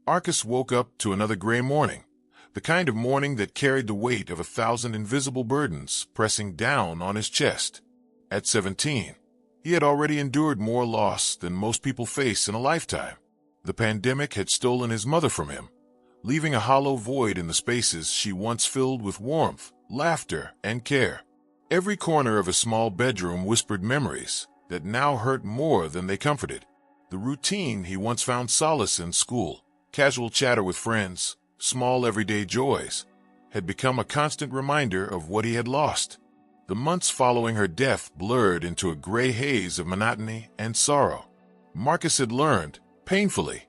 Marcus woke up to another gray morning, the kind of morning that carried the weight of 1,000 invisible burdens pressing down on his chest. At 17, he had already endured more loss than most people face in a lifetime. The pandemic had stolen his mother from him, leaving a hollow void in the spaces she once filled with warmth, laughter, and care. Every corner of his small bedroom whispered memories that now hurt more than they comforted. The routine he once found solace in, school, casual chatter with friends, small everyday joys, had become a constant reminder of what he had lost. The months following her death blurred into a gray haze of monotony and sorrow. Marcus had learned, painfully,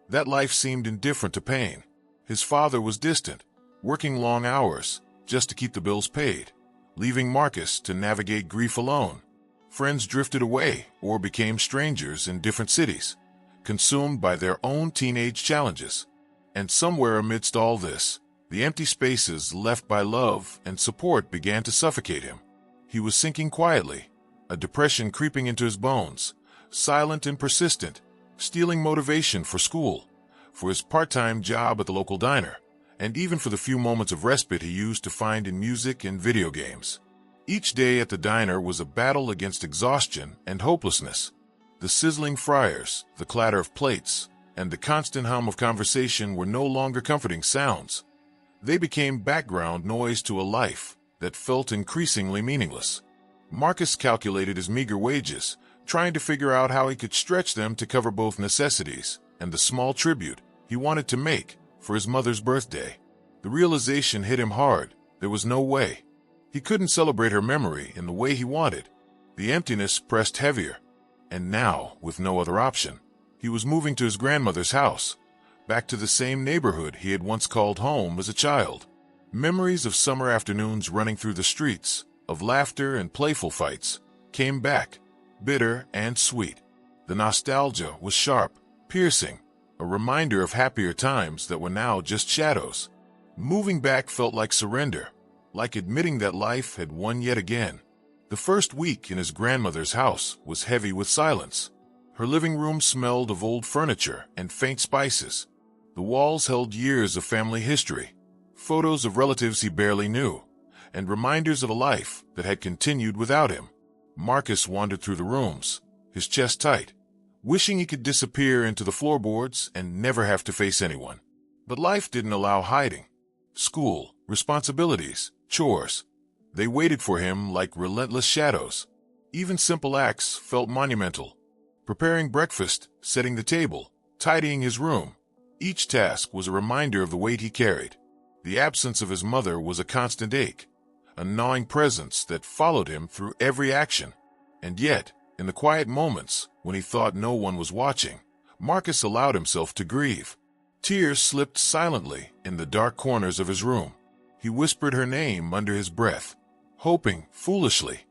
that life seemed indifferent to pain. His father was distant, working long hours just to keep the bills paid, leaving Marcus to navigate grief alone. Friends drifted away or became strangers in different cities, consumed by their own teenage challenges. And somewhere amidst all this, the empty spaces left by love and support began to suffocate him. He was sinking quietly, a depression creeping into his bones, silent and persistent, stealing motivation for school, for his part-time job at the local diner, and even for the few moments of respite he used to find in music and video games. Each day at the diner was a battle against exhaustion and hopelessness. The sizzling fryers, the clatter of plates, and the constant hum of conversation were no longer comforting sounds. They became background noise to a life that felt increasingly meaningless. Marcus calculated his meager wages, trying to figure out how he could stretch them to cover both necessities and the small tribute he wanted to make for his mother's birthday. The realization hit him hard. There was no way. He couldn't celebrate her memory in the way he wanted. The emptiness pressed heavier, and now, with no other option, he was moving to his grandmother's house, back to the same neighborhood he had once called home as a child. Memories of summer afternoons running through the streets, of laughter and playful fights, came back, bitter and sweet. The nostalgia was sharp, piercing, a reminder of happier times that were now just shadows. Moving back felt like surrender, like admitting that life had won yet again. The first week in his grandmother's house was heavy with silence. Her living room smelled of old furniture and faint spices. The walls held years of family history, photos of relatives he barely knew, and reminders of a life that had continued without him. Marcus wandered through the rooms, his chest tight, wishing he could disappear into the floorboards and never have to face anyone. But life didn't allow hiding. School, responsibilities, chores, they waited for him like relentless shadows. Even simple acts felt monumental. Preparing breakfast, setting the table, tidying his room. Each task was a reminder of the weight he carried. The absence of his mother was a constant ache, a gnawing presence that followed him through every action. And yet, in the quiet moments, when he thought no one was watching, Marcus allowed himself to grieve. Tears slipped silently in the dark corners of his room. He whispered her name under his breath, hoping, foolishly,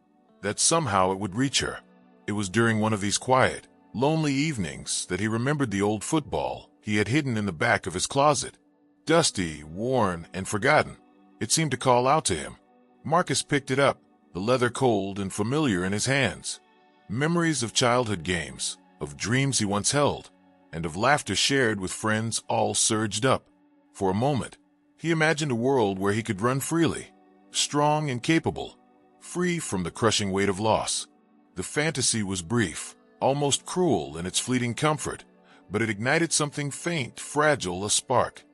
that somehow it would reach her. It was during one of these quiet, lonely evenings that he remembered the old football he had hidden in the back of his closet. Dusty, worn, and forgotten, it seemed to call out to him. Marcus picked it up, the leather cold and familiar in his hands. Memories of childhood games, of dreams he once held, and of laughter shared with friends all surged up. For a moment, he imagined a world where he could run freely, strong and capable, free from the crushing weight of loss. The fantasy was brief, almost cruel in its fleeting comfort, but it ignited something faint, fragile, a spark.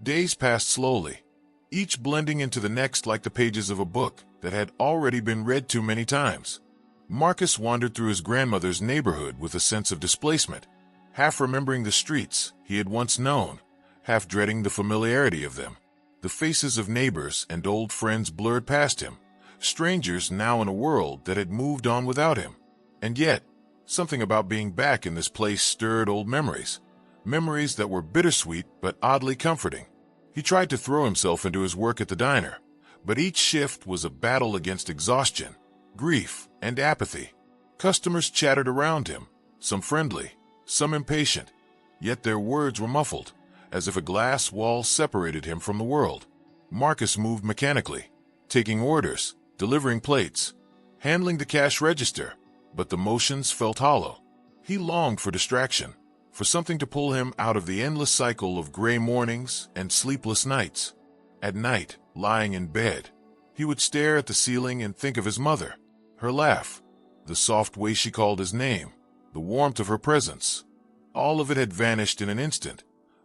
Days passed slowly, each blending into the next like the pages of a book that had already been read too many times. Marcus wandered through his grandmother's neighborhood with a sense of displacement, half remembering the streets he had once known, half dreading the familiarity of them. The faces of neighbors and old friends blurred past him, strangers now in a world that had moved on without him. And yet, something about being back in this place stirred old memories. Memories that were bittersweet but oddly comforting. He tried to throw himself into his work at the diner, but each shift was a battle against exhaustion, grief, and apathy. Customers chattered around him, some friendly, some impatient, yet their words were muffled, as if a glass wall separated him from the world. Marcus moved mechanically, taking orders, delivering plates, handling the cash register, but the motions felt hollow. He longed for distraction, for something to pull him out of the endless cycle of gray mornings and sleepless nights. At night, lying in bed, he would stare at the ceiling and think of his mother, her laugh, the soft way she called his name, the warmth of her presence. All of it had vanished in an instant,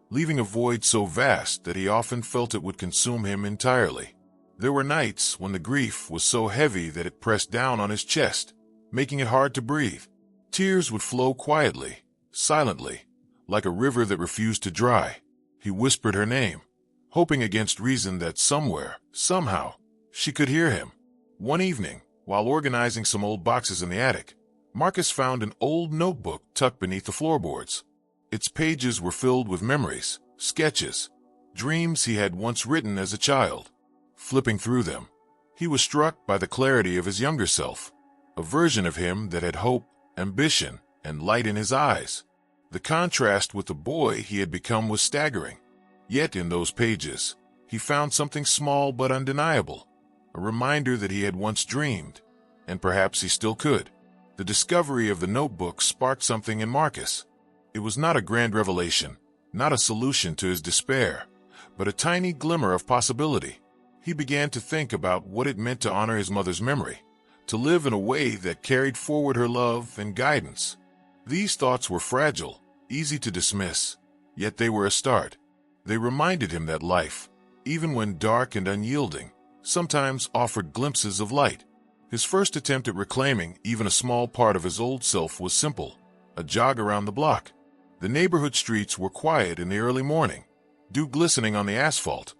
leaving a void so vast that he often felt it would consume him entirely. There were nights when the grief was so heavy that it pressed down on his chest, making it hard to breathe. Tears would flow quietly, silently, like a river that refused to dry. He whispered her name, hoping against reason that somewhere, somehow, she could hear him. One evening, while organizing some old boxes in the attic, Marcus found an old notebook tucked beneath the floorboards. Its pages were filled with memories, sketches, dreams he had once written as a child. Flipping through them, he was struck by the clarity of his younger self, a version of him that had hope, ambition, and light in his eyes. The contrast with the boy he had become was staggering. Yet in those pages, he found something small but undeniable, a reminder that he had once dreamed, and perhaps he still could. The discovery of the notebook sparked something in Marcus. It was not a grand revelation, not a solution to his despair, but a tiny glimmer of possibility. He began to think about what it meant to honor his mother's memory, to live in a way that carried forward her love and guidance. These thoughts were fragile, easy to dismiss, yet they were a start. They reminded him that life, even when dark and unyielding, sometimes offered glimpses of light. His first attempt at reclaiming even a small part of his old self was simple, a jog around the block. The neighborhood streets were quiet in the early morning, dew glistening on the asphalt,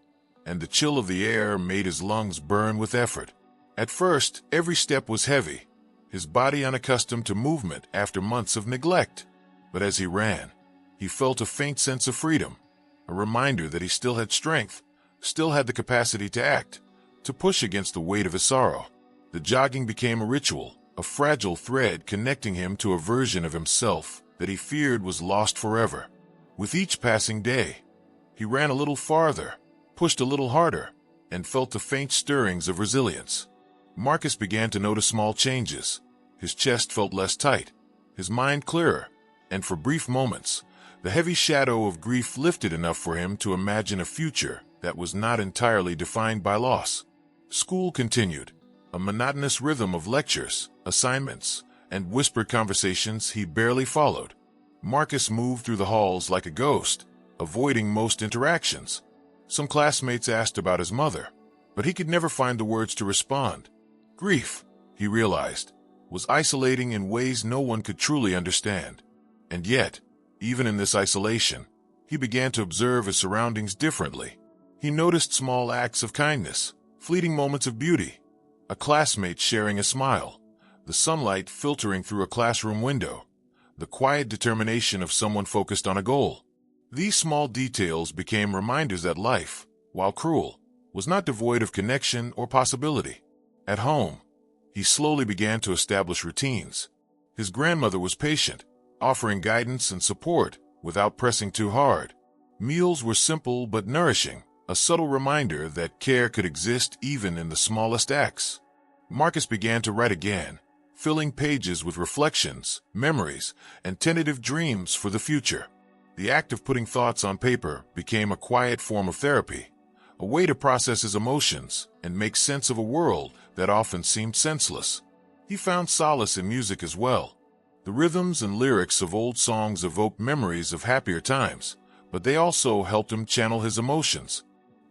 and the chill of the air made his lungs burn with effort. At first, every step was heavy, his body unaccustomed to movement after months of neglect. But as he ran, he felt a faint sense of freedom, a reminder that he still had strength, still had the capacity to act, to push against the weight of his sorrow. The jogging became a ritual, a fragile thread connecting him to a version of himself that he feared was lost forever. With each passing day, he ran a little farther, pushed a little harder, and felt the faint stirrings of resilience. Marcus began to notice small changes. His chest felt less tight, his mind clearer, and for brief moments, the heavy shadow of grief lifted enough for him to imagine a future that was not entirely defined by loss. School continued, a monotonous rhythm of lectures, assignments, and whispered conversations he barely followed. Marcus moved through the halls like a ghost, avoiding most interactions. Some classmates asked about his mother, but he could never find the words to respond. Grief, he realized, was isolating in ways no one could truly understand. And yet, even in this isolation, he began to observe his surroundings differently. He noticed small acts of kindness, fleeting moments of beauty, a classmate sharing a smile, the sunlight filtering through a classroom window, the quiet determination of someone focused on a goal. These small details became reminders that life, while cruel, was not devoid of connection or possibility. At home, he slowly began to establish routines. His grandmother was patient, offering guidance and support without pressing too hard. Meals were simple but nourishing, a subtle reminder that care could exist even in the smallest acts. Marcus began to write again, filling pages with reflections, memories, and tentative dreams for the future. The act of putting thoughts on paper became a quiet form of therapy, a way to process his emotions and make sense of a world that often seemed senseless. He found solace in music as well. The rhythms and lyrics of old songs evoked memories of happier times, but they also helped him channel his emotions.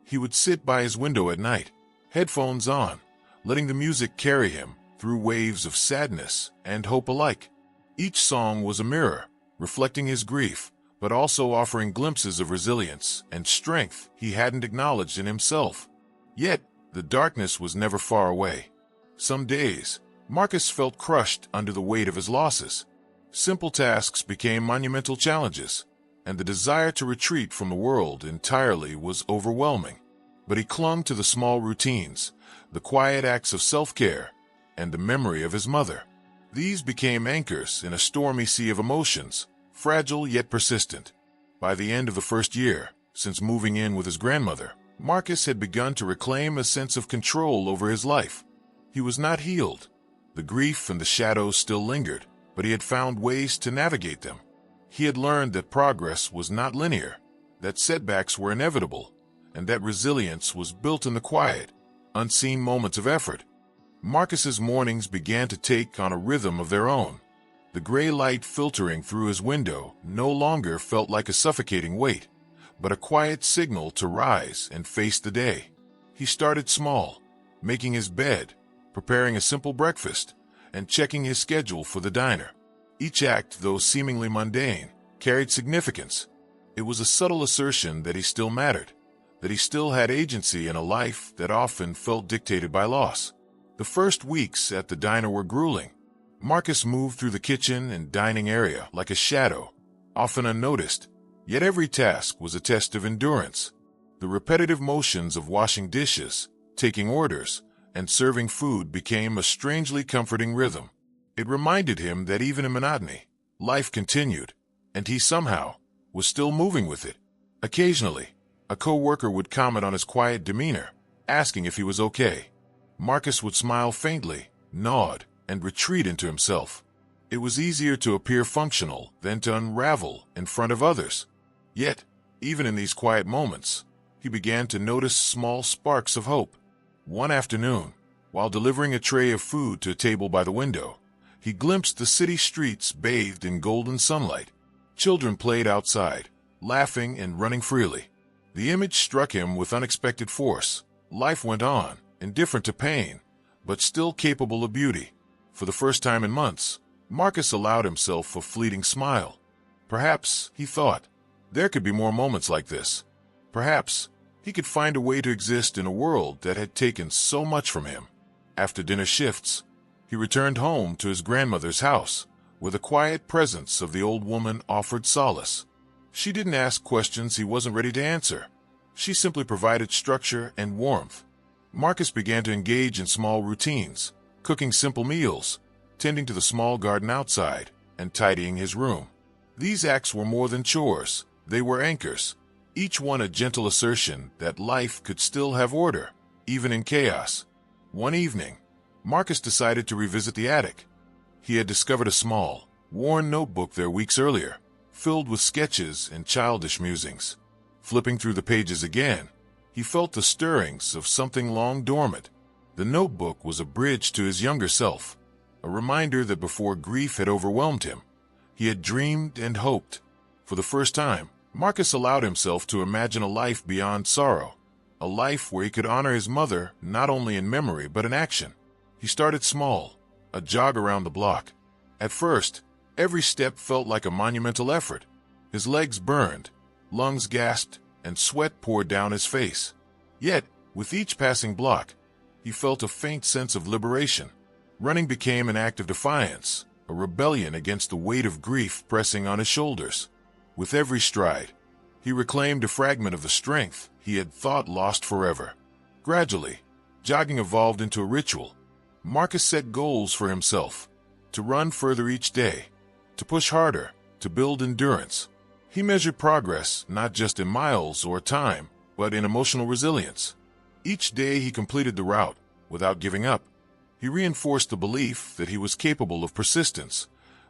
He would sit by his window at night, headphones on, letting the music carry him through waves of sadness and hope alike. Each song was a mirror, reflecting his grief, but also offering glimpses of resilience and strength he hadn't acknowledged in himself. Yet, the darkness was never far away. Some days, Marcus felt crushed under the weight of his losses. Simple tasks became monumental challenges, and the desire to retreat from the world entirely was overwhelming. But he clung to the small routines, the quiet acts of self-care, and the memory of his mother. These became anchors in a stormy sea of emotions, fragile yet persistent. By the end of the first year, since moving in with his grandmother, Marcus had begun to reclaim a sense of control over his life. He was not healed. The grief and the shadows still lingered, but he had found ways to navigate them. He had learned that progress was not linear, that setbacks were inevitable, and that resilience was built in the quiet, unseen moments of effort. Marcus's mornings began to take on a rhythm of their own. The gray light filtering through his window no longer felt like a suffocating weight, but a quiet signal to rise and face the day. He started small, making his bed, preparing a simple breakfast, and checking his schedule for the diner. Each act, though seemingly mundane, carried significance. It was a subtle assertion that he still mattered, that he still had agency in a life that often felt dictated by loss. The first weeks at the diner were grueling. Marcus moved through the kitchen and dining area like a shadow, often unnoticed, yet every task was a test of endurance. The repetitive motions of washing dishes, taking orders, and serving food became a strangely comforting rhythm. It reminded him that even in monotony, life continued, and he somehow was still moving with it. Occasionally, a co-worker would comment on his quiet demeanor, asking if he was okay. Marcus would smile faintly, nod, and retreat into himself. It was easier to appear functional than to unravel in front of others. Yet, even in these quiet moments, he began to notice small sparks of hope. One afternoon, while delivering a tray of food to a table by the window, he glimpsed the city streets bathed in golden sunlight. Children played outside, laughing and running freely. The image struck him with unexpected force. Life went on, indifferent to pain, but still capable of beauty. For the first time in months, Marcus allowed himself a fleeting smile. Perhaps, he thought, there could be more moments like this. Perhaps he could find a way to exist in a world that had taken so much from him. After dinner shifts, he returned home to his grandmother's house, where the quiet presence of the old woman offered solace. She didn't ask questions he wasn't ready to answer. She simply provided structure and warmth. Marcus began to engage in small routines, cooking simple meals, tending to the small garden outside, and tidying his room. These acts were more than chores. They were anchors, each one a gentle assertion that life could still have order, even in chaos. One evening, Marcus decided to revisit the attic. He had discovered a small, worn notebook there weeks earlier, filled with sketches and childish musings. Flipping through the pages again, he felt the stirrings of something long dormant. The notebook was a bridge to his younger self, a reminder that before grief had overwhelmed him, he had dreamed and hoped. For the first time, Marcus allowed himself to imagine a life beyond sorrow, a life where he could honor his mother not only in memory but in action. He started small, a jog around the block. At first, every step felt like a monumental effort. His legs burned, lungs gasped, and sweat poured down his face. Yet, with each passing block, he felt a faint sense of liberation. Running became an act of defiance, a rebellion against the weight of grief pressing on his shoulders. With every stride, he reclaimed a fragment of the strength he had thought lost forever. Gradually, jogging evolved into a ritual. Marcus set goals for himself, to run further each day, to push harder, to build endurance. He measured progress not just in miles or time, but in emotional resilience. Each day he completed the route without giving up. He reinforced the belief that he was capable of persistence,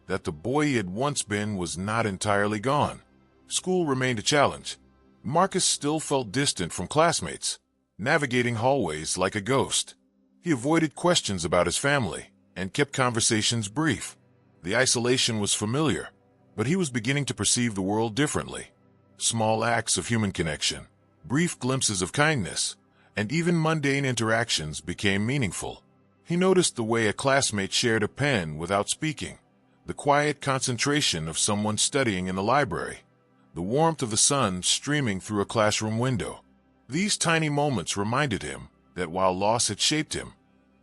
that the boy he had once been was not entirely gone. School remained a challenge. Marcus still felt distant from classmates, navigating hallways like a ghost. He avoided questions about his family and kept conversations brief. The isolation was familiar, but he was beginning to perceive the world differently. Small acts of human connection, brief glimpses of kindness, and even mundane interactions became meaningful. He noticed the way a classmate shared a pen without speaking, the quiet concentration of someone studying in the library, the warmth of the sun streaming through a classroom window. These tiny moments reminded him that while loss had shaped him,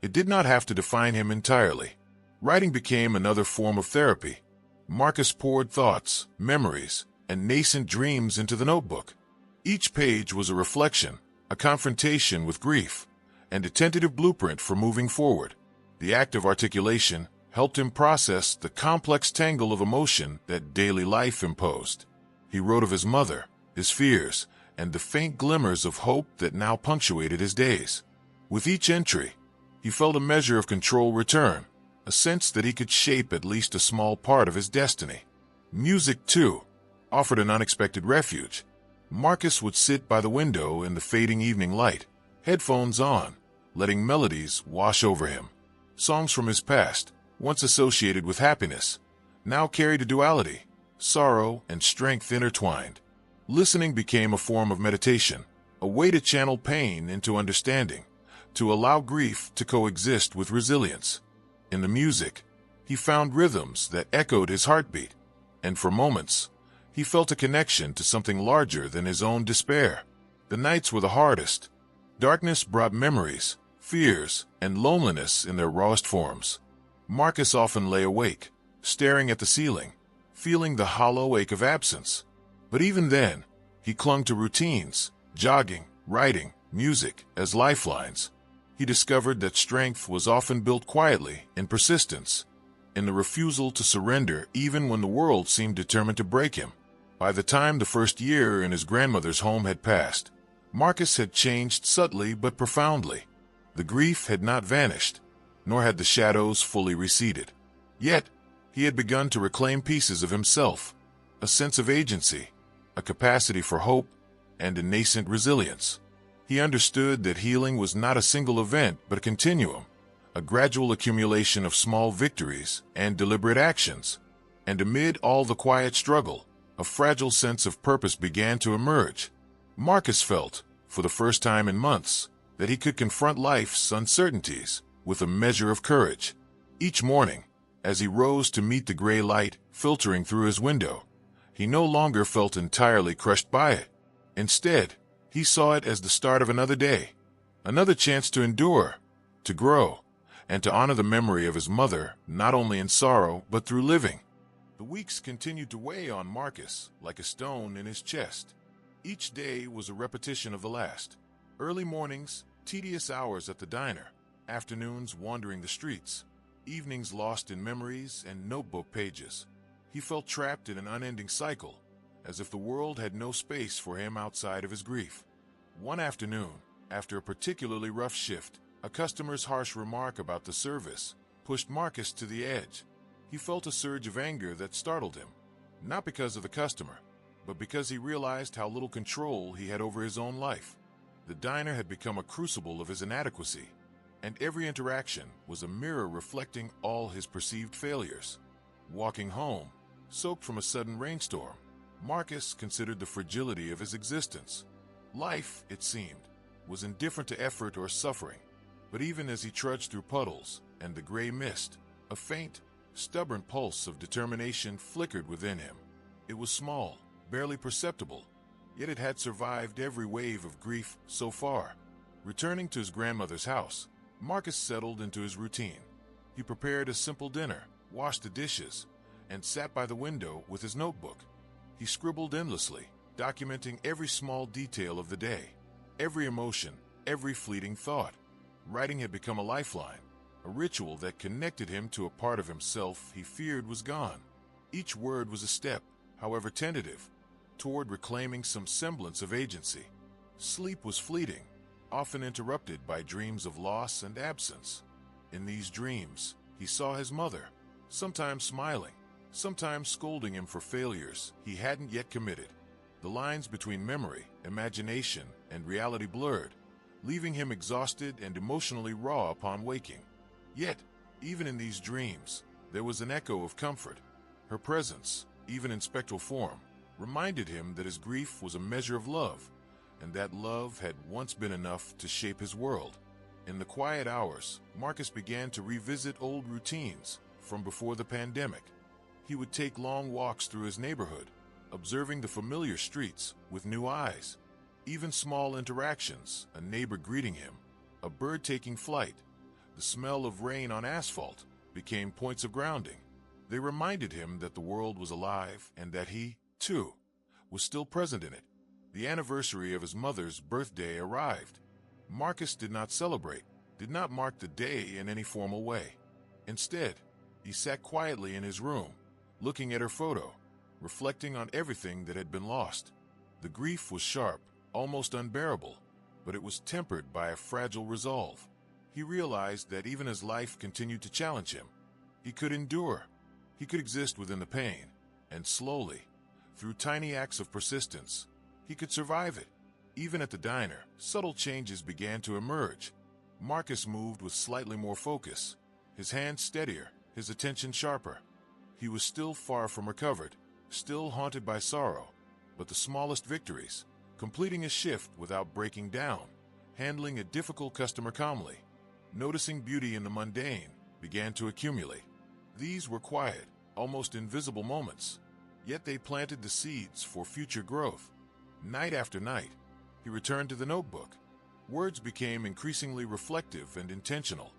it did not have to define him entirely. Writing became another form of therapy. Marcus poured thoughts, memories, and nascent dreams into the notebook. Each page was a reflection, a confrontation with grief, and a tentative blueprint for moving forward. The act of articulation helped him process the complex tangle of emotion that daily life imposed. He wrote of his mother, his fears, and the faint glimmers of hope that now punctuated his days. With each entry, he felt a measure of control return, a sense that he could shape at least a small part of his destiny. Music, too, offered an unexpected refuge. Marcus would sit by the window in the fading evening light, headphones on, letting melodies wash over him. Songs from his past, once associated with happiness, now carried a duality, sorrow and strength intertwined. Listening became a form of meditation, a way to channel pain into understanding, to allow grief to coexist with resilience. In the music, he found rhythms that echoed his heartbeat, and for moments, he felt a connection to something larger than his own despair. The nights were the hardest. Darkness brought memories, fears, and loneliness in their rawest forms. Marcus often lay awake, staring at the ceiling, feeling the hollow ache of absence. But even then, he clung to routines, jogging, writing, music as lifelines. He discovered that strength was often built quietly in persistence, in the refusal to surrender even when the world seemed determined to break him. By the time the first year in his grandmother's home had passed, Marcus had changed subtly but profoundly. The grief had not vanished, nor had the shadows fully receded. Yet, he had begun to reclaim pieces of himself, a sense of agency, a capacity for hope, and a nascent resilience. He understood that healing was not a single event but a continuum, a gradual accumulation of small victories and deliberate actions. And amid all the quiet struggle, a fragile sense of purpose began to emerge. Marcus felt, for the first time in months, that he could confront life's uncertainties with a measure of courage. Each morning, as he rose to meet the gray light filtering through his window, he no longer felt entirely crushed by it. Instead, he saw it as the start of another day, another chance to endure, to grow, and to honor the memory of his mother, not only in sorrow but through living. The weeks continued to weigh on Marcus like a stone in his chest. Each day was a repetition of the last. Early mornings, tedious hours at the diner, afternoons wandering the streets, evenings lost in memories and notebook pages. He felt trapped in an unending cycle, as if the world had no space for him outside of his grief. One afternoon, after a particularly rough shift, a customer's harsh remark about the service pushed Marcus to the edge. He felt a surge of anger that startled him, not because of the customer, but because he realized how little control he had over his own life. The diner had become a crucible of his inadequacy, and every interaction was a mirror reflecting all his perceived failures. Walking home, soaked from a sudden rainstorm, Marcus considered the fragility of his existence. Life, it seemed, was indifferent to effort or suffering. But even as he trudged through puddles and the gray mist, a faint, stubborn pulse of determination flickered within him. It was small, barely perceptible, yet it had survived every wave of grief so far. Returning to his grandmother's house, Marcus settled into his routine. He prepared a simple dinner, washed the dishes, and sat by the window with his notebook. He scribbled endlessly, documenting every small detail of the day, every emotion, every fleeting thought. Writing had become a lifeline, a ritual that connected him to a part of himself he feared was gone. Each word was a step, however tentative, toward reclaiming some semblance of agency. Sleep was fleeting, often interrupted by dreams of loss and absence. In these dreams, he saw his mother, sometimes smiling, sometimes scolding him for failures he hadn't yet committed. The lines between memory, imagination, and reality blurred, leaving him exhausted and emotionally raw upon waking. Yet, even in these dreams, there was an echo of comfort. Her presence, even in spectral form, reminded him that his grief was a measure of love, and that love had once been enough to shape his world. In the quiet hours, Marcus began to revisit old routines from before the pandemic. He would take long walks through his neighborhood, observing the familiar streets with new eyes. Even small interactions, a neighbor greeting him, a bird taking flight, the smell of rain on asphalt, became points of grounding. They reminded him that the world was alive and that he, too, was still present in it. The anniversary of his mother's birthday arrived. Marcus did not celebrate, did not mark the day in any formal way. Instead, he sat quietly in his room, looking at her photo, reflecting on everything that had been lost. The grief was sharp, almost unbearable, but it was tempered by a fragile resolve. He realized that even as life continued to challenge him, he could endure. He could exist within the pain, And slowly, through tiny acts of persistence, he could survive it. Even at the diner, subtle changes began to emerge. Marcus moved with slightly more focus, his hands steadier, his attention sharper. He was still far from recovered, still haunted by sorrow, but the smallest victories, completing a shift without breaking down, handling a difficult customer calmly, noticing beauty in the mundane, began to accumulate. These were quiet, almost invisible moments, yet they planted the seeds for future growth. Night after night, he returned to the notebook. Words became increasingly reflective and intentional,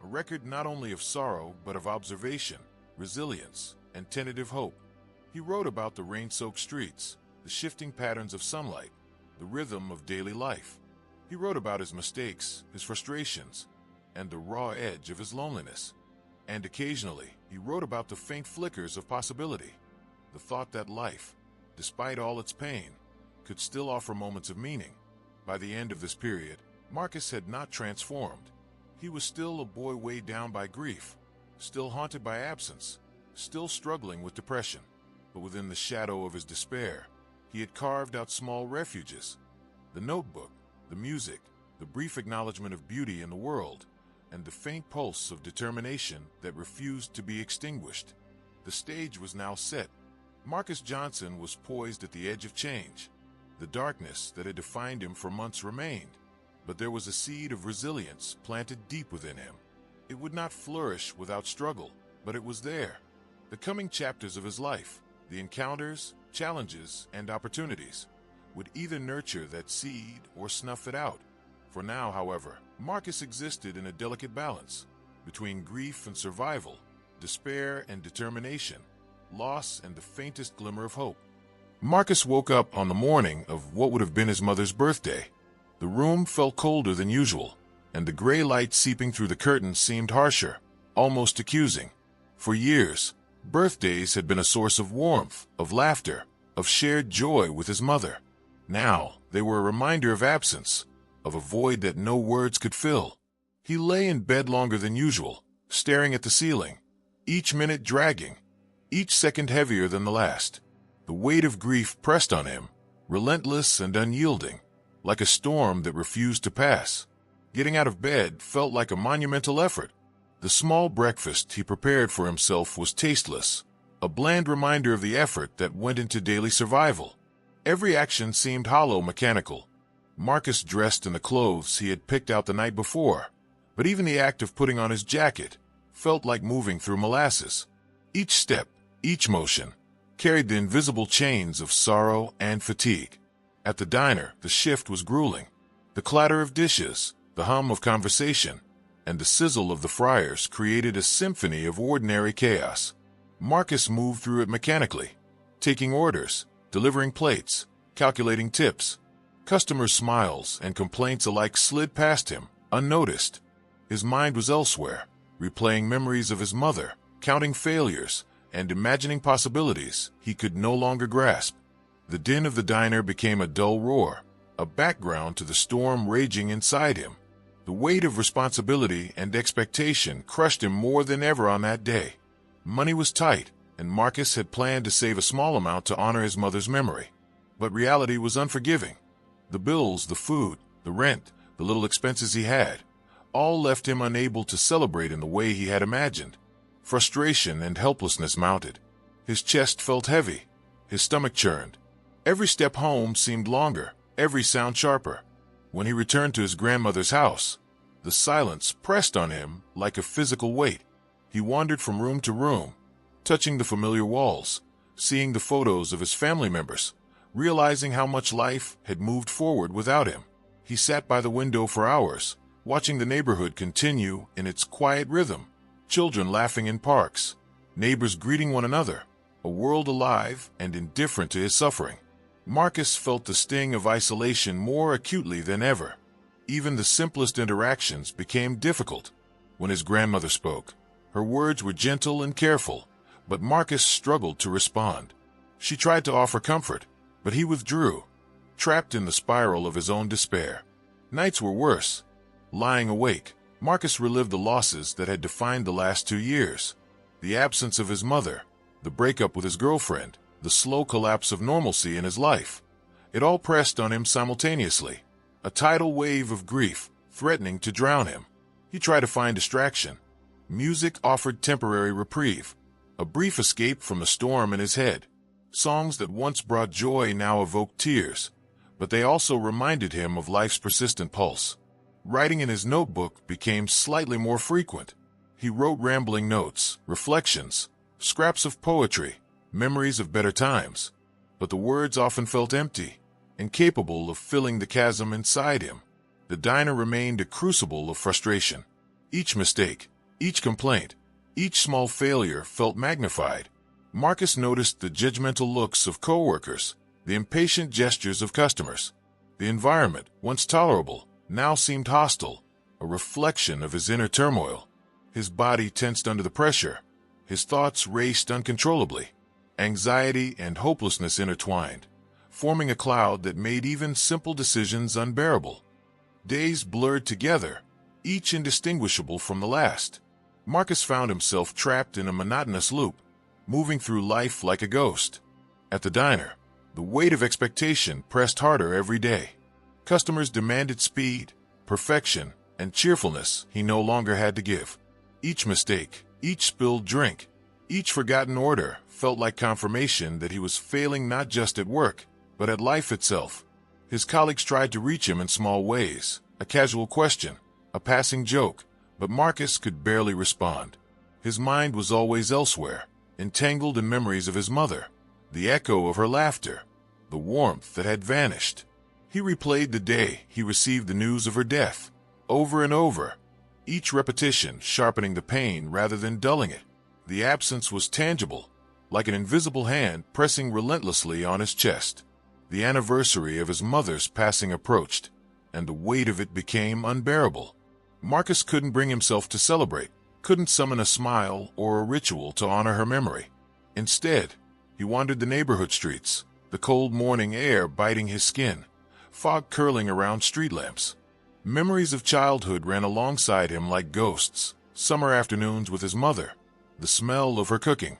a record not only of sorrow but of observation, resilience, and tentative hope. He wrote about the rain-soaked streets, the shifting patterns of sunlight, the rhythm of daily life. He wrote about his mistakes, his frustrations, and the raw edge of his loneliness. And occasionally, he wrote about the faint flickers of possibility, the thought that life, despite all its pain, could still offer moments of meaning. By the end of this period, Marcus had not transformed. He was still a boy weighed down by grief, still haunted by absence, still struggling with depression. But within the shadow of his despair, he had carved out small refuges. The notebook, the music, the brief acknowledgement of beauty in the world, and the faint pulse of determination that refused to be extinguished. The stage was now set. Marcus Johnson was poised at the edge of change. The darkness that had defined him for months remained, but there was a seed of resilience planted deep within him. It would not flourish without struggle, but it was there. The coming chapters of his life, the encounters, challenges, and opportunities, would either nurture that seed or snuff it out. For now, however, Marcus existed in a delicate balance between grief and survival, despair and determination, loss and the faintest glimmer of hope. Marcus woke up on the morning of what would have been his mother's birthday. The room felt colder than usual, and the gray light seeping through the curtains seemed harsher, almost accusing. For years, birthdays had been a source of warmth, of laughter, of shared joy with his mother. Now, they were a reminder of absence, of a void that no words could fill. He lay in bed longer than usual, staring at the ceiling, each minute dragging, each second heavier than the last. The weight of grief pressed on him, relentless and unyielding, like a storm that refused to pass. Getting out of bed felt like a monumental effort. The small breakfast he prepared for himself was tasteless, a bland reminder of the effort that went into daily survival. Every action seemed hollow, mechanical. Marcus dressed in the clothes he had picked out the night before, but even the act of putting on his jacket felt like moving through molasses. Each step, each motion, carried the invisible chains of sorrow and fatigue. At the diner, the shift was grueling. The clatter of dishes, the hum of conversation, and the sizzle of the fryers created a symphony of ordinary chaos. Marcus moved through it mechanically, taking orders, delivering plates, calculating tips. Customers' smiles and complaints alike slid past him, unnoticed. His mind was elsewhere, replaying memories of his mother, counting failures, and imagining possibilities he could no longer grasp. The din of the diner became a dull roar, a background to the storm raging inside him. The weight of responsibility and expectation crushed him more than ever on that day. Money was tight, and Marcus had planned to save a small amount to honor his mother's memory. But reality was unforgiving. The bills, the food, the rent, the little expenses he had, all left him unable to celebrate in the way he had imagined. Frustration and helplessness mounted. His chest felt heavy. His stomach churned. Every step home seemed longer, every sound sharper. When he returned to his grandmother's house, the silence pressed on him like a physical weight. He wandered from room to room, touching the familiar walls, seeing the photos of his family members, realizing how much life had moved forward without him. He sat by the window for hours, watching the neighborhood continue in its quiet rhythm. Children laughing in parks, neighbors greeting one another, a world alive and indifferent to his suffering. Marcus felt the sting of isolation more acutely than ever. Even the simplest interactions became difficult. When his grandmother spoke, her words were gentle and careful, but Marcus struggled to respond. She tried to offer comfort, but he withdrew, trapped in the spiral of his own despair. Nights were worse. Lying awake, Marcus relived the losses that had defined the last 2 years. The absence of his mother, the breakup with his girlfriend, the slow collapse of normalcy in his life. It all pressed on him simultaneously, a tidal wave of grief threatening to drown him. He tried to find distraction. Music offered temporary reprieve, a brief escape from the storm in his head. Songs that once brought joy now evoked tears, but they also reminded him of life's persistent pulse. Writing in his notebook became slightly more frequent. He wrote rambling notes, reflections, scraps of poetry, memories of better times, but the words often felt empty, incapable of filling the chasm inside him. The diner remained a crucible of frustration. Each mistake, each complaint, each small failure felt magnified. Marcus noticed the judgmental looks of coworkers, the impatient gestures of customers. The environment, once tolerable, now seemed hostile, a reflection of his inner turmoil. His body tensed under the pressure. His thoughts raced uncontrollably. Anxiety and hopelessness intertwined, forming a cloud that made even simple decisions unbearable. Days blurred together, each indistinguishable from the last. Marcus found himself trapped in a monotonous loop, moving through life like a ghost. At the diner, the weight of expectation pressed harder every day. Customers demanded speed, perfection, and cheerfulness he no longer had to give. Each mistake, each spilled drink, each forgotten order felt like confirmation that he was failing not just at work, but at life itself. His colleagues tried to reach him in small ways, a casual question, a passing joke, but Marcus could barely respond. His mind was always elsewhere, entangled in memories of his mother, the echo of her laughter, the warmth that had vanished. He replayed the day he received the news of her death, over and over, each repetition sharpening the pain rather than dulling it. The absence was tangible, like an invisible hand pressing relentlessly on his chest. The anniversary of his mother's passing approached, and the weight of it became unbearable. Marcus couldn't bring himself to celebrate, couldn't summon a smile or a ritual to honor her memory. Instead, he wandered the neighborhood streets, the cold morning air biting his skin, fog curling around street lamps. Memories of childhood ran alongside him like ghosts, summer afternoons with his mother, the smell of her cooking,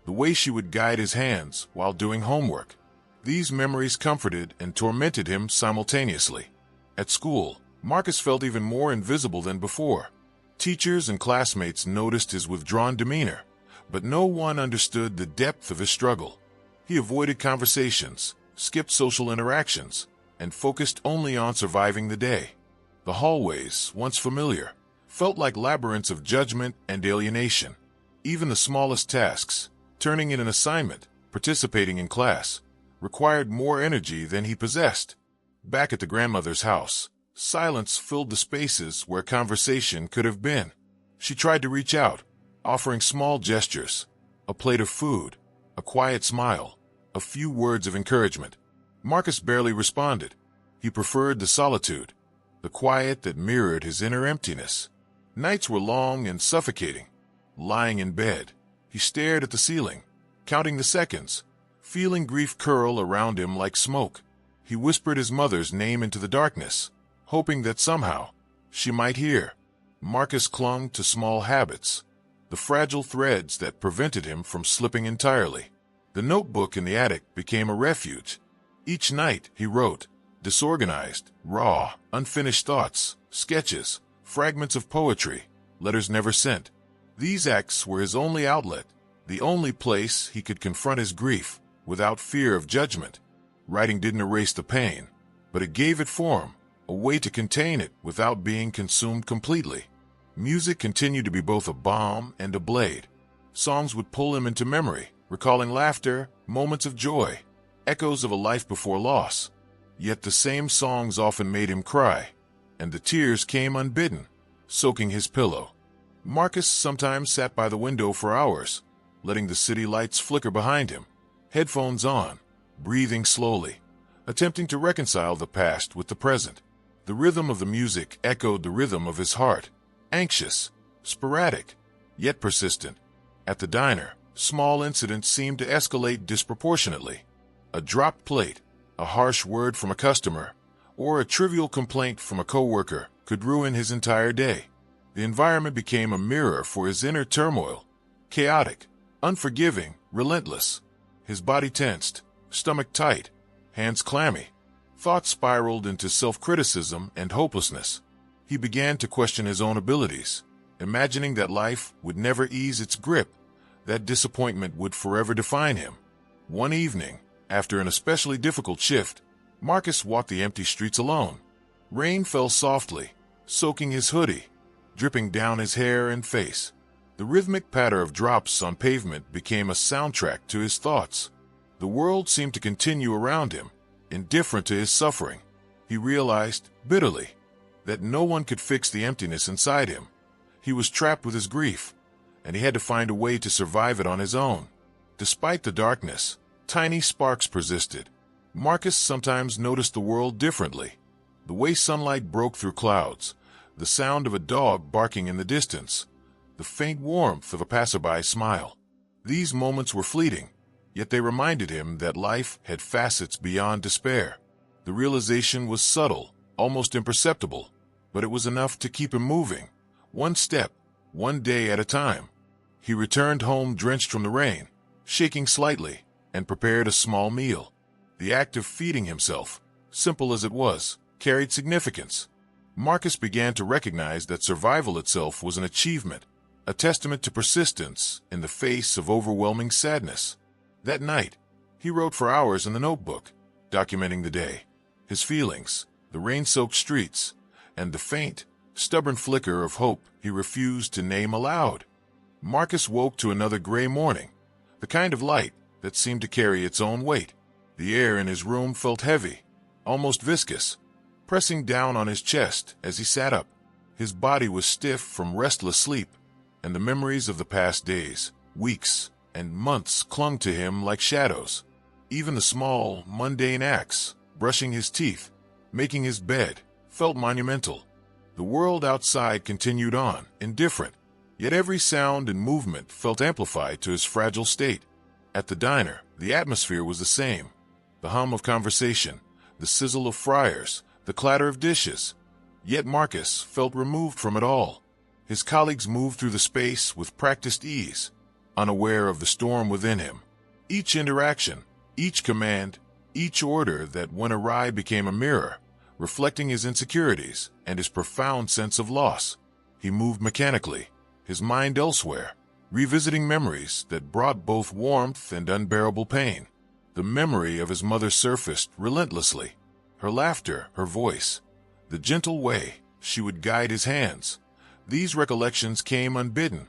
the way she would guide his hands while doing homework. These memories comforted and tormented him simultaneously. At school, Marcus felt even more invisible than before. Teachers and classmates noticed his withdrawn demeanor, but no one understood the depth of his struggle. He avoided conversations, skipped social interactions, and focused only on surviving the day. The hallways, once familiar, felt like labyrinths of judgment and alienation. Even the smallest tasks, turning in an assignment, participating in class, required more energy than he possessed. Back at the grandmother's house, silence filled the spaces where conversation could have been. She tried to reach out, offering small gestures, a plate of food, a quiet smile, a few words of encouragement. Marcus barely responded. He preferred the solitude, the quiet that mirrored his inner emptiness. Nights were long and suffocating. Lying in bed, he stared at the ceiling, counting the seconds, feeling grief curl around him like smoke. He whispered his mother's name into the darkness, hoping that somehow she might hear. Marcus clung to small habits, the fragile threads that prevented him from slipping entirely. The notebook in the attic became a refuge. Each night he wrote, disorganized, raw, unfinished thoughts, sketches, fragments of poetry, letters never sent. These acts were his only outlet, the only place he could confront his grief without fear of judgment. Writing didn't erase the pain, but it gave it form, a way to contain it without being consumed completely. Music continued to be both a balm and a blade. Songs would pull him into memory, recalling laughter, moments of joy, echoes of a life before loss. Yet the same songs often made him cry, and the tears came unbidden, soaking his pillow. Marcus sometimes sat by the window for hours, letting the city lights flicker behind him, headphones on, breathing slowly, attempting to reconcile the past with the present. The rhythm of the music echoed the rhythm of his heart, anxious, sporadic, yet persistent. At the diner, small incidents seemed to escalate disproportionately. A dropped plate, a harsh word from a customer, or a trivial complaint from a coworker could ruin his entire day. The environment became a mirror for his inner turmoil, chaotic, unforgiving, relentless. His body tensed, stomach tight, hands clammy. Thoughts spiraled into self-criticism and hopelessness. He began to question his own abilities, imagining that life would never ease its grip, that disappointment would forever define him. One evening, after an especially difficult shift, Marcus walked the empty streets alone. Rain fell softly, soaking his hoodie, dripping down his hair and face. The rhythmic patter of drops on pavement became a soundtrack to his thoughts. The world seemed to continue around him, indifferent to his suffering. He realized, bitterly, that no one could fix the emptiness inside him. He was trapped with his grief, and he had to find a way to survive it on his own. Despite the darkness, tiny sparks persisted. Marcus sometimes noticed the world differently. The way sunlight broke through clouds, the sound of a dog barking in the distance, the faint warmth of a passerby's smile. These moments were fleeting, yet they reminded him that life had facets beyond despair. The realization was subtle, almost imperceptible, but it was enough to keep him moving, one step, one day at a time. He returned home drenched from the rain, shaking slightly, and prepared a small meal. The act of feeding himself, simple as it was, carried significance. Marcus began to recognize that survival itself was an achievement, a testament to persistence in the face of overwhelming sadness. That night, he wrote for hours in the notebook, documenting the day, his feelings, the rain-soaked streets, and the faint, stubborn flicker of hope he refused to name aloud. Marcus woke to another gray morning, the kind of light that seemed to carry its own weight. The air in his room felt heavy, almost viscous, pressing down on his chest as he sat up. His body was stiff from restless sleep, and the memories of the past days, weeks, and months clung to him like shadows. Even the small, mundane acts, brushing his teeth, making his bed, felt monumental. The world outside continued on, indifferent, yet every sound and movement felt amplified to his fragile state. At the diner, the atmosphere was the same. The hum of conversation, the sizzle of fryers, the clatter of dishes. Yet Marcus felt removed from it all. His colleagues moved through the space with practiced ease, unaware of the storm within him. Each interaction, each command, each order that went awry became a mirror, reflecting his insecurities and his profound sense of loss. He moved mechanically, his mind elsewhere, revisiting memories that brought both warmth and unbearable pain. The memory of his mother surfaced relentlessly. Her laughter, her voice, the gentle way she would guide his hands. These recollections came unbidden,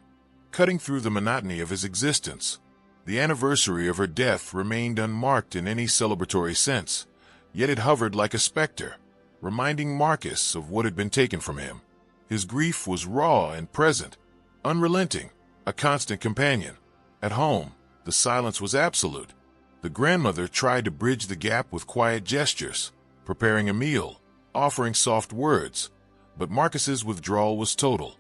cutting through the monotony of his existence. The anniversary of her death remained unmarked in any celebratory sense, yet it hovered like a specter, reminding Marcus of what had been taken from him. His grief was raw and present, unrelenting, a constant companion. At home, the silence was absolute. The grandmother tried to bridge the gap with quiet gestures, preparing a meal, offering soft words, but Marcus's withdrawal was total.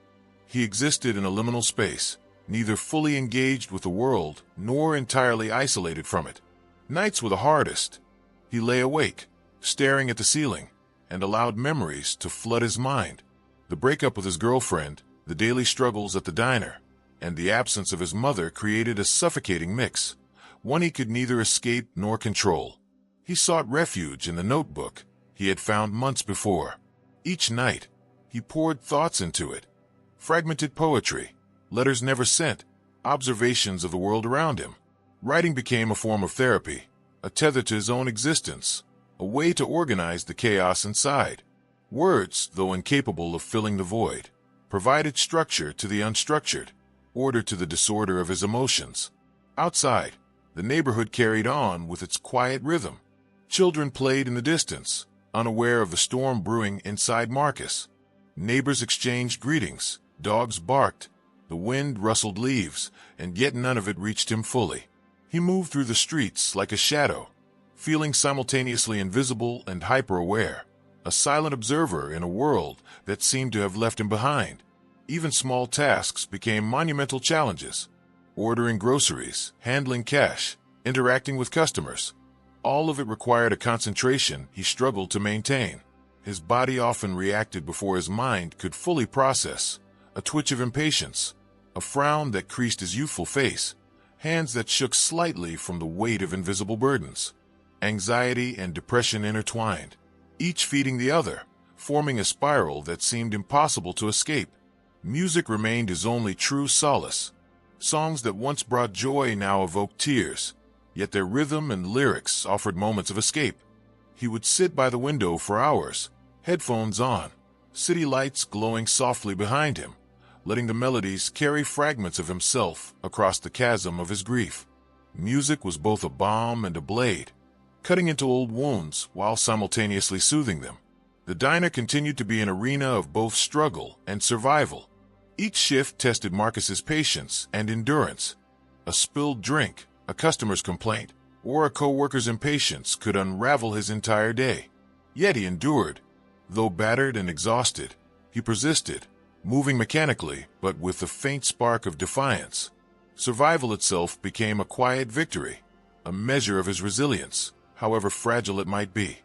He existed in a liminal space, neither fully engaged with the world nor entirely isolated from it. Nights were the hardest. He lay awake, staring at the ceiling, and allowed memories to flood his mind. The breakup with his girlfriend, the daily struggles at the diner, and the absence of his mother created a suffocating mix, one he could neither escape nor control. He sought refuge in the notebook he had found months before. Each night, he poured thoughts into it, fragmented poetry, letters never sent, observations of the world around him. Writing became a form of therapy, a tether to his own existence, a way to organize the chaos inside. Words, though incapable of filling the void, provided structure to the unstructured, order to the disorder of his emotions. Outside, the neighborhood carried on with its quiet rhythm. Children played in the distance, unaware of the storm brewing inside Marcus. Neighbors exchanged greetings, dogs barked, the wind rustled leaves, and yet none of it reached him fully. He moved through the streets like a shadow, feeling simultaneously invisible and hyper-aware, a silent observer in a world that seemed to have left him behind. Even small tasks became monumental challenges. Ordering groceries, handling cash, interacting with customers. All of it required a concentration he struggled to maintain. His body often reacted before his mind could fully process, a twitch of impatience, a frown that creased his youthful face, hands that shook slightly from the weight of invisible burdens. Anxiety and depression intertwined, each feeding the other, forming a spiral that seemed impossible to escape. Music remained his only true solace. Songs that once brought joy now evoked tears, yet their rhythm and lyrics offered moments of escape. He would sit by the window for hours, headphones on, city lights glowing softly behind him, letting the melodies carry fragments of himself across the chasm of his grief. Music was both a balm and a blade, cutting into old wounds while simultaneously soothing them. The diner continued to be an arena of both struggle and survival. Each shift tested Marcus's patience and endurance. A spilled drink, a customer's complaint, or a co-worker's impatience could unravel his entire day. Yet he endured. Though battered and exhausted, he persisted, moving mechanically but with a faint spark of defiance. Survival itself became a quiet victory, a measure of his resilience, however fragile it might be.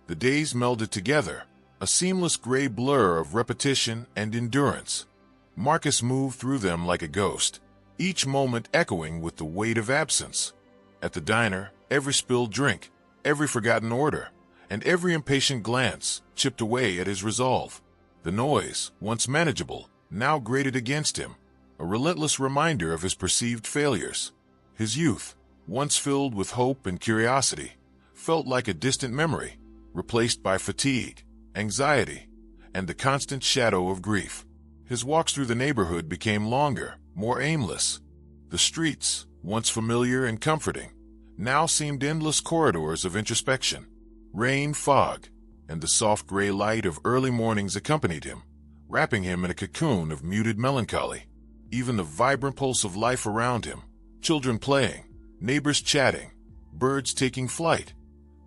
The days melded together, a seamless gray blur of repetition and endurance. Marcus moved through them like a ghost, each moment echoing with the weight of absence. At the diner, every spilled drink, every forgotten order, and every impatient glance chipped away at his resolve. The noise, once manageable, now grated against him, a relentless reminder of his perceived failures. His youth, once filled with hope and curiosity, felt like a distant memory, replaced by fatigue, anxiety, and the constant shadow of grief. His walks through the neighborhood became longer, more aimless. The streets, once familiar and comforting, now seemed endless corridors of introspection. Rain, fog, and the soft gray light of early mornings accompanied him, wrapping him in a cocoon of muted melancholy. Even the vibrant pulse of life around him, children playing, neighbors chatting, birds taking flight,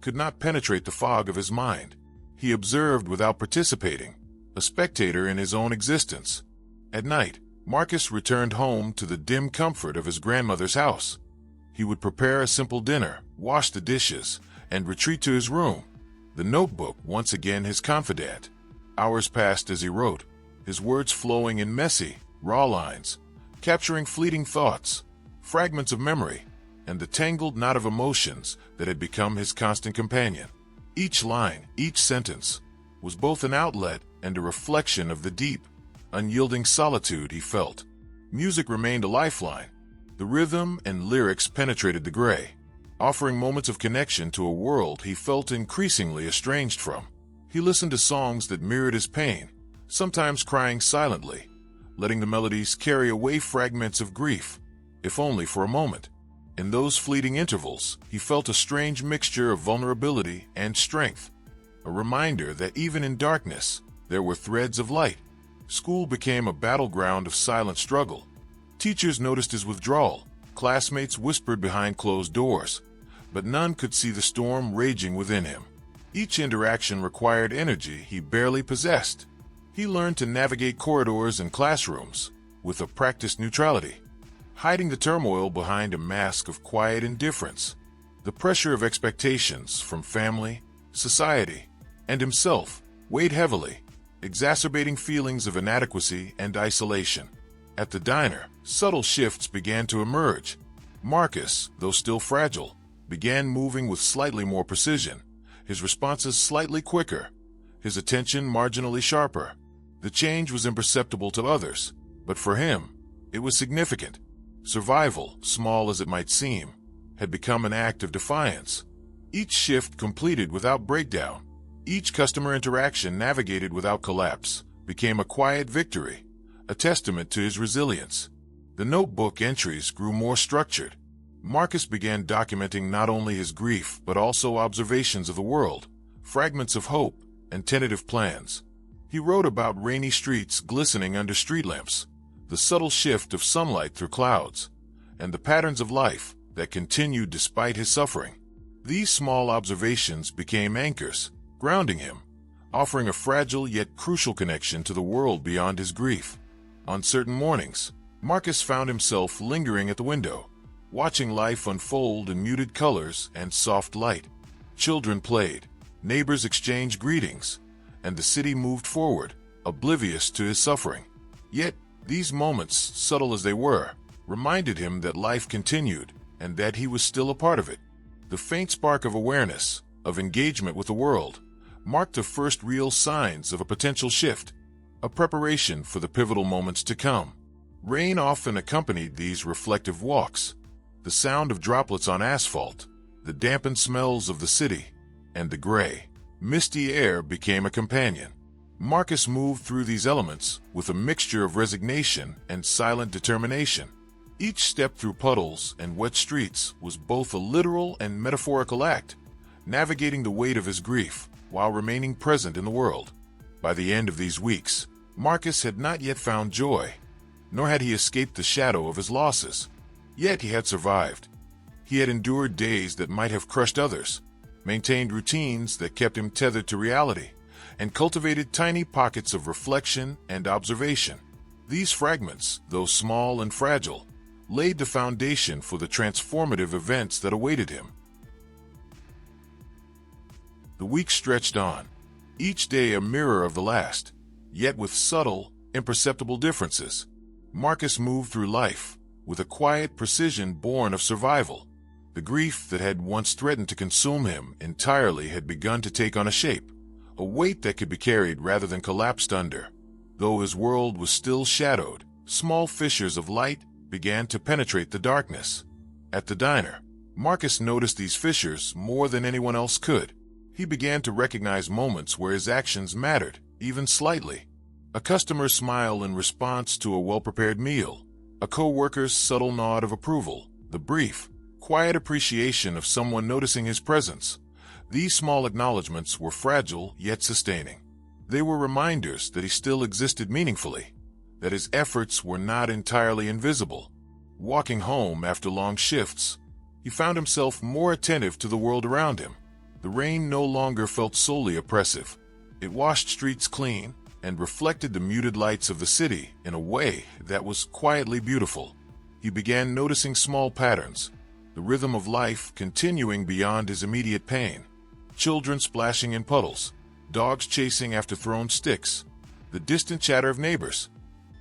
could not penetrate the fog of his mind. He observed without participating, a spectator in his own existence. At night, Marcus returned home to the dim comfort of his grandmother's house. He would prepare a simple dinner, wash the dishes, and retreat to his room, the notebook once again his confidant. Hours passed as he wrote, his words flowing in messy, raw lines, capturing fleeting thoughts, fragments of memory, and the tangled knot of emotions that had become his constant companion. Each line, each sentence, was both an outlet and a reflection of the deep, unyielding solitude he felt. Music remained a lifeline. The rhythm and lyrics penetrated the gray, offering moments of connection to a world he felt increasingly estranged from. He listened to songs that mirrored his pain, sometimes crying silently, letting the melodies carry away fragments of grief, if only for a moment. In those fleeting intervals, he felt a strange mixture of vulnerability and strength, a reminder that even in darkness, there were threads of light. School became a battleground of silent struggle. Teachers noticed his withdrawal, classmates whispered behind closed doors, but none could see the storm raging within him. Each interaction required energy he barely possessed. He learned to navigate corridors and classrooms with a practiced neutrality, hiding the turmoil behind a mask of quiet indifference. The pressure of expectations from family, society, and himself weighed heavily, exacerbating feelings of inadequacy and isolation. At the diner, subtle shifts began to emerge. Marcus, though still fragile, began moving with slightly more precision, his responses slightly quicker, his attention marginally sharper. The change was imperceptible to others, but for him, it was significant. Survival, small as it might seem, had become an act of defiance. Each shift completed without breakdown, each customer interaction navigated without collapse, became a quiet victory, a testament to his resilience. The notebook entries grew more structured. Marcus began documenting not only his grief but also observations of the world, fragments of hope, and tentative plans. He wrote about rainy streets glistening under street lamps, the subtle shift of sunlight through clouds, and the patterns of life that continued despite his suffering. These small observations became anchors, grounding him, offering a fragile yet crucial connection to the world beyond his grief. On certain mornings, Marcus found himself lingering at the window, watching life unfold in muted colors and soft light. Children played, neighbors exchanged greetings, and the city moved forward, oblivious to his suffering. Yet, these moments, subtle as they were, reminded him that life continued and that he was still a part of it. The faint spark of awareness, of engagement with the world, marked the first real signs of a potential shift, a preparation for the pivotal moments to come. Rain often accompanied these reflective walks. The sound of droplets on asphalt, the dampened smells of the city, and the gray, misty air became a companion. Marcus moved through these elements with a mixture of resignation and silent determination. Each step through puddles and wet streets was both a literal and metaphorical act, navigating the weight of his grief while remaining present in the world. By the end of these weeks, Marcus had not yet found joy, nor had he escaped the shadow of his losses. Yet he had survived. He had endured days that might have crushed others, maintained routines that kept him tethered to reality, and cultivated tiny pockets of reflection and observation. These fragments, though small and fragile, laid the foundation for the transformative events that awaited him. The weeks stretched on, each day a mirror of the last, yet with subtle, imperceptible differences. Marcus moved through life with a quiet precision born of survival. The grief that had once threatened to consume him entirely had begun to take on a shape, a weight that could be carried rather than collapsed under. Though his world was still shadowed, small fissures of light began to penetrate the darkness. At the diner, Marcus noticed these fissures more than anyone else could. He began to recognize moments where his actions mattered, even slightly. A customer's smile in response to a well-prepared meal, a co-worker's subtle nod of approval, the brief, quiet appreciation of someone noticing his presence. These small acknowledgments were fragile yet sustaining. They were reminders that he still existed meaningfully, that his efforts were not entirely invisible. Walking home after long shifts, he found himself more attentive to the world around him. The rain no longer felt solely oppressive. It washed streets clean and reflected the muted lights of the city in a way that was quietly beautiful. He began noticing small patterns, the rhythm of life continuing beyond his immediate pain. Children splashing in puddles, dogs chasing after thrown sticks, the distant chatter of neighbors.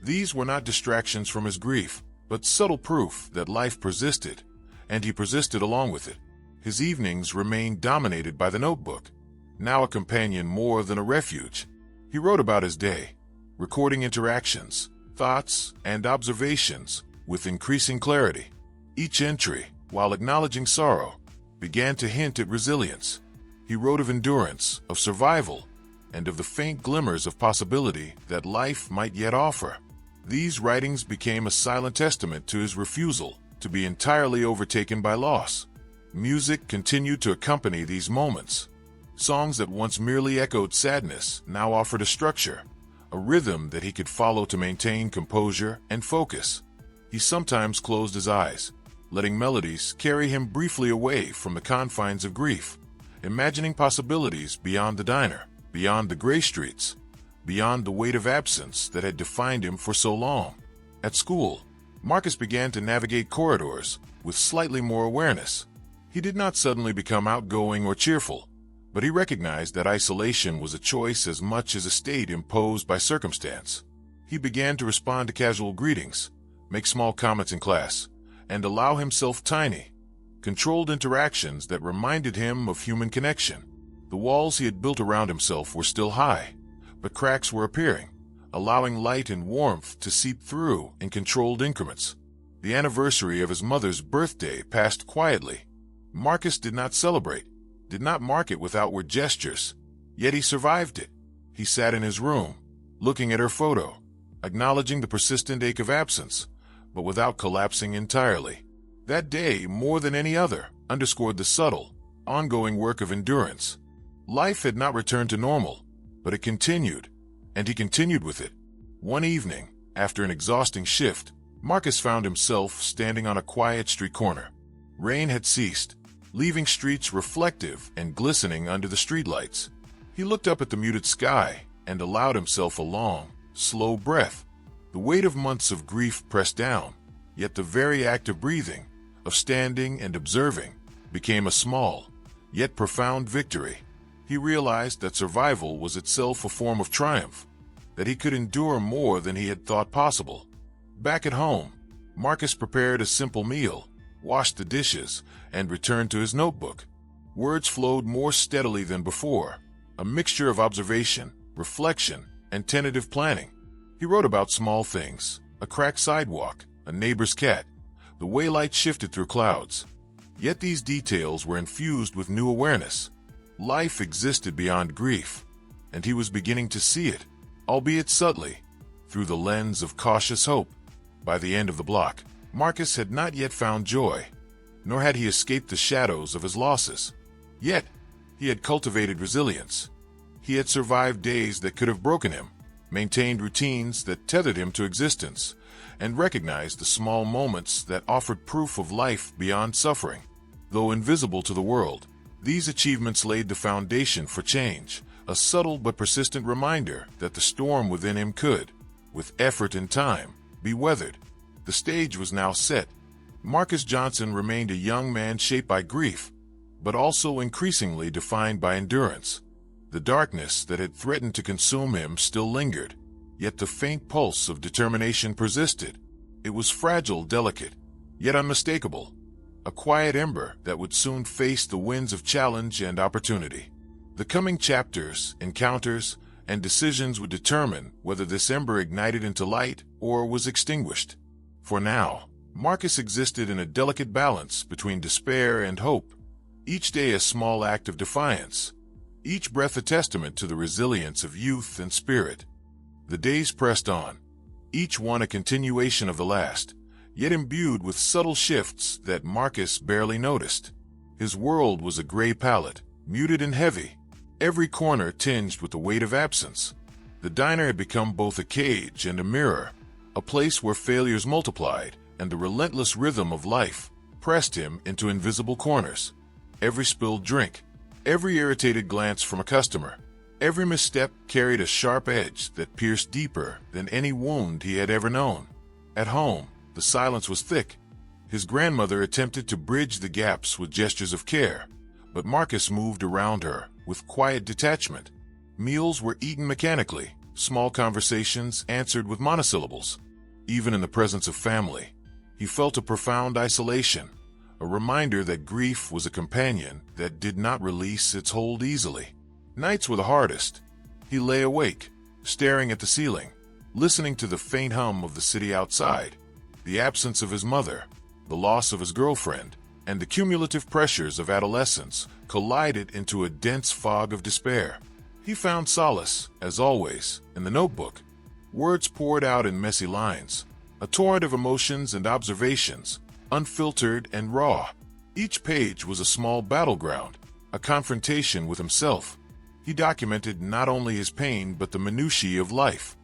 These were not distractions from his grief, but subtle proof that life persisted, and he persisted along with it. His evenings remained dominated by the notebook, now a companion more than a refuge. He wrote about his day, recording interactions, thoughts, and observations with increasing clarity. Each entry, while acknowledging sorrow, began to hint at resilience. He wrote of endurance, of survival, and of the faint glimmers of possibility that life might yet offer. These writings became a silent testament to his refusal to be entirely overtaken by loss. Music continued to accompany these moments. Songs that once merely echoed sadness now offered a structure, a rhythm that he could follow to maintain composure and focus. He sometimes closed his eyes, letting melodies carry him briefly away from the confines of grief, imagining possibilities beyond the diner, beyond the gray streets, beyond the weight of absence that had defined him for so long. At school, Marcus began to navigate corridors with slightly more awareness. He did not suddenly become outgoing or cheerful, but he recognized that isolation was a choice as much as a state imposed by circumstance. He began to respond to casual greetings, make small comments in class, and allow himself tiny, controlled interactions that reminded him of human connection. The walls he had built around himself were still high, but cracks were appearing, allowing light and warmth to seep through in controlled increments. The anniversary of his mother's birthday passed quietly. Marcus did not celebrate, did not mark it with outward gestures, yet he survived it. He sat in his room, looking at her photo, acknowledging the persistent ache of absence, but without collapsing entirely. That day, more than any other, underscored the subtle, ongoing work of endurance. Life had not returned to normal, but it continued, and he continued with it. One evening, after an exhausting shift, Marcus found himself standing on a quiet street corner. Rain had ceased, leaving streets reflective and glistening under the streetlights. He looked up at the muted sky and allowed himself a long, slow breath. The weight of months of grief pressed down, yet the very act of breathing, of standing and observing, became a small, yet profound victory. He realized that survival was itself a form of triumph, that he could endure more than he had thought possible. Back at home, Marcus prepared a simple meal, washed the dishes, and returned to his notebook. Words flowed more steadily than before, a mixture of observation, reflection, and tentative planning. He wrote about small things, a cracked sidewalk, a neighbor's cat, the way light shifted through clouds. Yet these details were infused with new awareness. Life existed beyond grief, and he was beginning to see it, albeit subtly, through the lens of cautious hope. By the end of the block, Marcus had not yet found joy, nor had he escaped the shadows of his losses. Yet, he had cultivated resilience. He had survived days that could have broken him, maintained routines that tethered him to existence, and recognized the small moments that offered proof of life beyond suffering. Though invisible to the world, these achievements laid the foundation for change, a subtle but persistent reminder that the storm within him could, with effort and time, be weathered. The stage was now set. Marcus Johnson remained a young man shaped by grief, but also increasingly defined by endurance. The darkness that had threatened to consume him still lingered, yet the faint pulse of determination persisted. It was fragile, delicate, yet unmistakable, a quiet ember that would soon face the winds of challenge and opportunity. The coming chapters, encounters, and decisions would determine whether this ember ignited into light or was extinguished. For now, Marcus existed in a delicate balance between despair and hope, each day a small act of defiance, each breath a testament to the resilience of youth and spirit. The days pressed on, each one a continuation of the last, yet imbued with subtle shifts that Marcus barely noticed. His world was a gray palette, muted and heavy, every corner tinged with the weight of absence. The diner had become both a cage and a mirror, a place where failures multiplied and the relentless rhythm of life pressed him into invisible corners. Every spilled drink, every irritated glance from a customer, every misstep carried a sharp edge that pierced deeper than any wound he had ever known. At home, the silence was thick. His grandmother attempted to bridge the gaps with gestures of care, but Marcus moved around her with quiet detachment. Meals were eaten mechanically, small conversations answered with monosyllables. Even in the presence of family, he felt a profound isolation, a reminder that grief was a companion that did not release its hold easily. Nights were the hardest. He lay awake, staring at the ceiling, listening to the faint hum of the city outside. The absence of his mother, the loss of his girlfriend, and the cumulative pressures of adolescence collided into a dense fog of despair. He found solace, as always, in the notebook. Words poured out in messy lines, a torrent of emotions and observations, unfiltered and raw. Each page was a small battleground, a confrontation with himself. He documented not only his pain but the minutiae of life,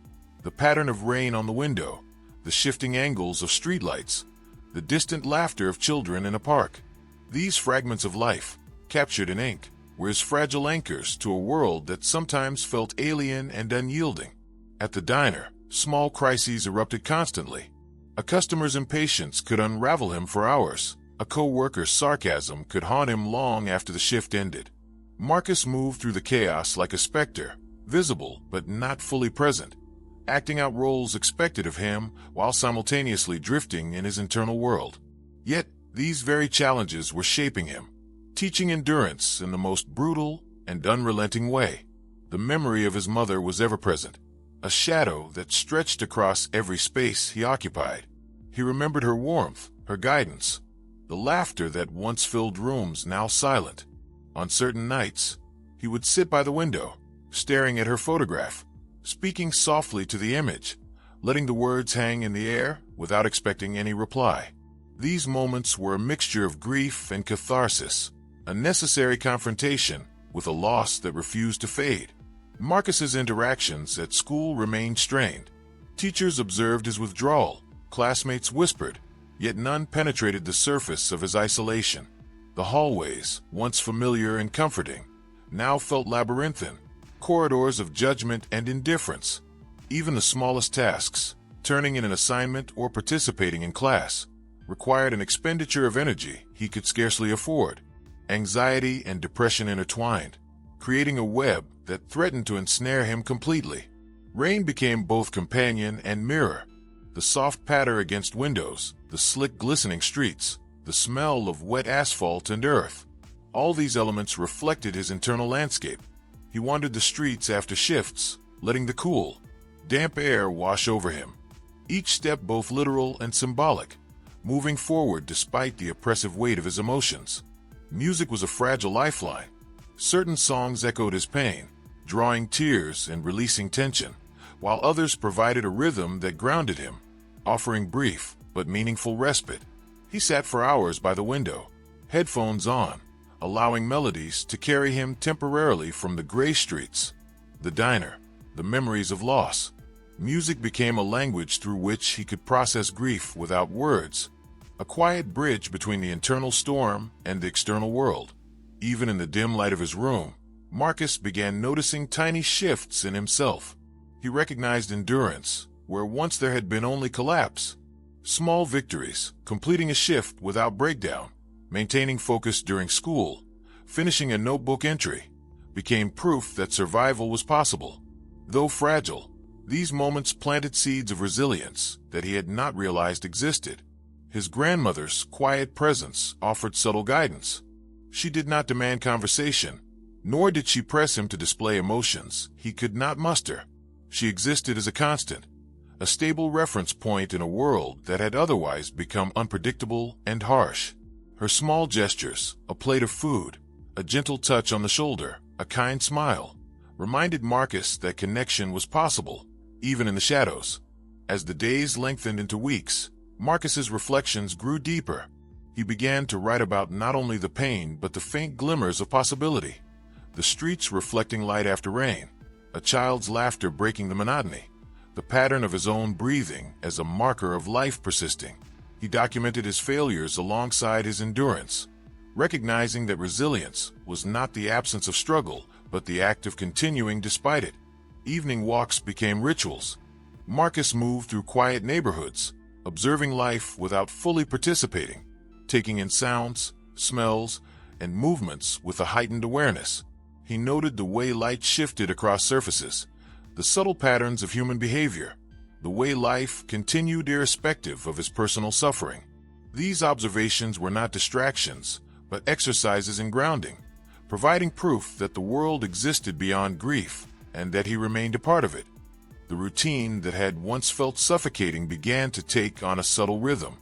the pattern of rain on the window, the shifting angles of streetlights, the distant laughter of children in a park. These fragments of life, captured in ink, were his fragile anchors to a world that sometimes felt alien and unyielding. At the diner, small crises erupted constantly. A customer's impatience could unravel him for hours. A co-worker's sarcasm could haunt him long after the shift ended. Marcus moved through the chaos like a specter, visible but not fully present, acting out roles expected of him while simultaneously drifting in his internal world. Yet, these very challenges were shaping him, teaching endurance in the most brutal and unrelenting way. The memory of his mother was ever present, a shadow that stretched across every space he occupied. He remembered her warmth, her guidance, the laughter that once filled rooms now silent. On certain nights, he would sit by the window, staring at her photograph, speaking softly to the image, letting the words hang in the air without expecting any reply. These moments were a mixture of grief and catharsis, a necessary confrontation with a loss that refused to fade. Marcus's interactions at school remained strained. Teachers observed his withdrawal, classmates whispered, yet none penetrated the surface of his isolation. The hallways, once familiar and comforting, now felt labyrinthine, corridors of judgment and indifference. Even the smallest tasks, turning in an assignment or participating in class, required an expenditure of energy he could scarcely afford. Anxiety and depression intertwined, creating a web that threatened to ensnare him completely. Rain became both companion and mirror. The soft patter against windows, the slick glistening streets, the smell of wet asphalt and earth. All these elements reflected his internal landscape. He wandered the streets after shifts, letting the cool, damp air wash over him. Each step both literal and symbolic, moving forward despite the oppressive weight of his emotions. Music was a fragile lifeline. Certain songs echoed his pain, drawing tears and releasing tension, while others provided a rhythm that grounded him, offering brief but meaningful respite. He sat for hours by the window, headphones on, allowing melodies to carry him temporarily from the gray streets, the diner, the memories of loss. Music became a language through which he could process grief without words, a quiet bridge between the internal storm and the external world. Even in the dim light of his room, Marcus began noticing tiny shifts in himself. He recognized endurance where once there had been only collapse. Small victories, completing a shift without breakdown, maintaining focus during school, finishing a notebook entry, became proof that survival was possible. Though fragile, these moments planted seeds of resilience that he had not realized existed. His grandmother's quiet presence offered subtle guidance. She did not demand conversation, nor did she press him to display emotions he could not muster. She existed as a constant, a stable reference point in a world that had otherwise become unpredictable and harsh. Her small gestures, a plate of food, a gentle touch on the shoulder, a kind smile, reminded Marcus that connection was possible, even in the shadows. As the days lengthened into weeks, Marcus's reflections grew deeper. He began to write about not only the pain but the faint glimmers of possibility. The streets reflecting light after rain, a child's laughter breaking the monotony, the pattern of his own breathing as a marker of life persisting. He documented his failures alongside his endurance, recognizing that resilience was not the absence of struggle, but the act of continuing despite it. Evening walks became rituals. Marcus moved through quiet neighborhoods, observing life without fully participating, taking in sounds, smells, and movements with a heightened awareness. He noted the way light shifted across surfaces, the subtle patterns of human behavior, the way life continued irrespective of his personal suffering. These observations were not distractions, but exercises in grounding, providing proof that the world existed beyond grief and that he remained a part of it. The routine that had once felt suffocating began to take on a subtle rhythm.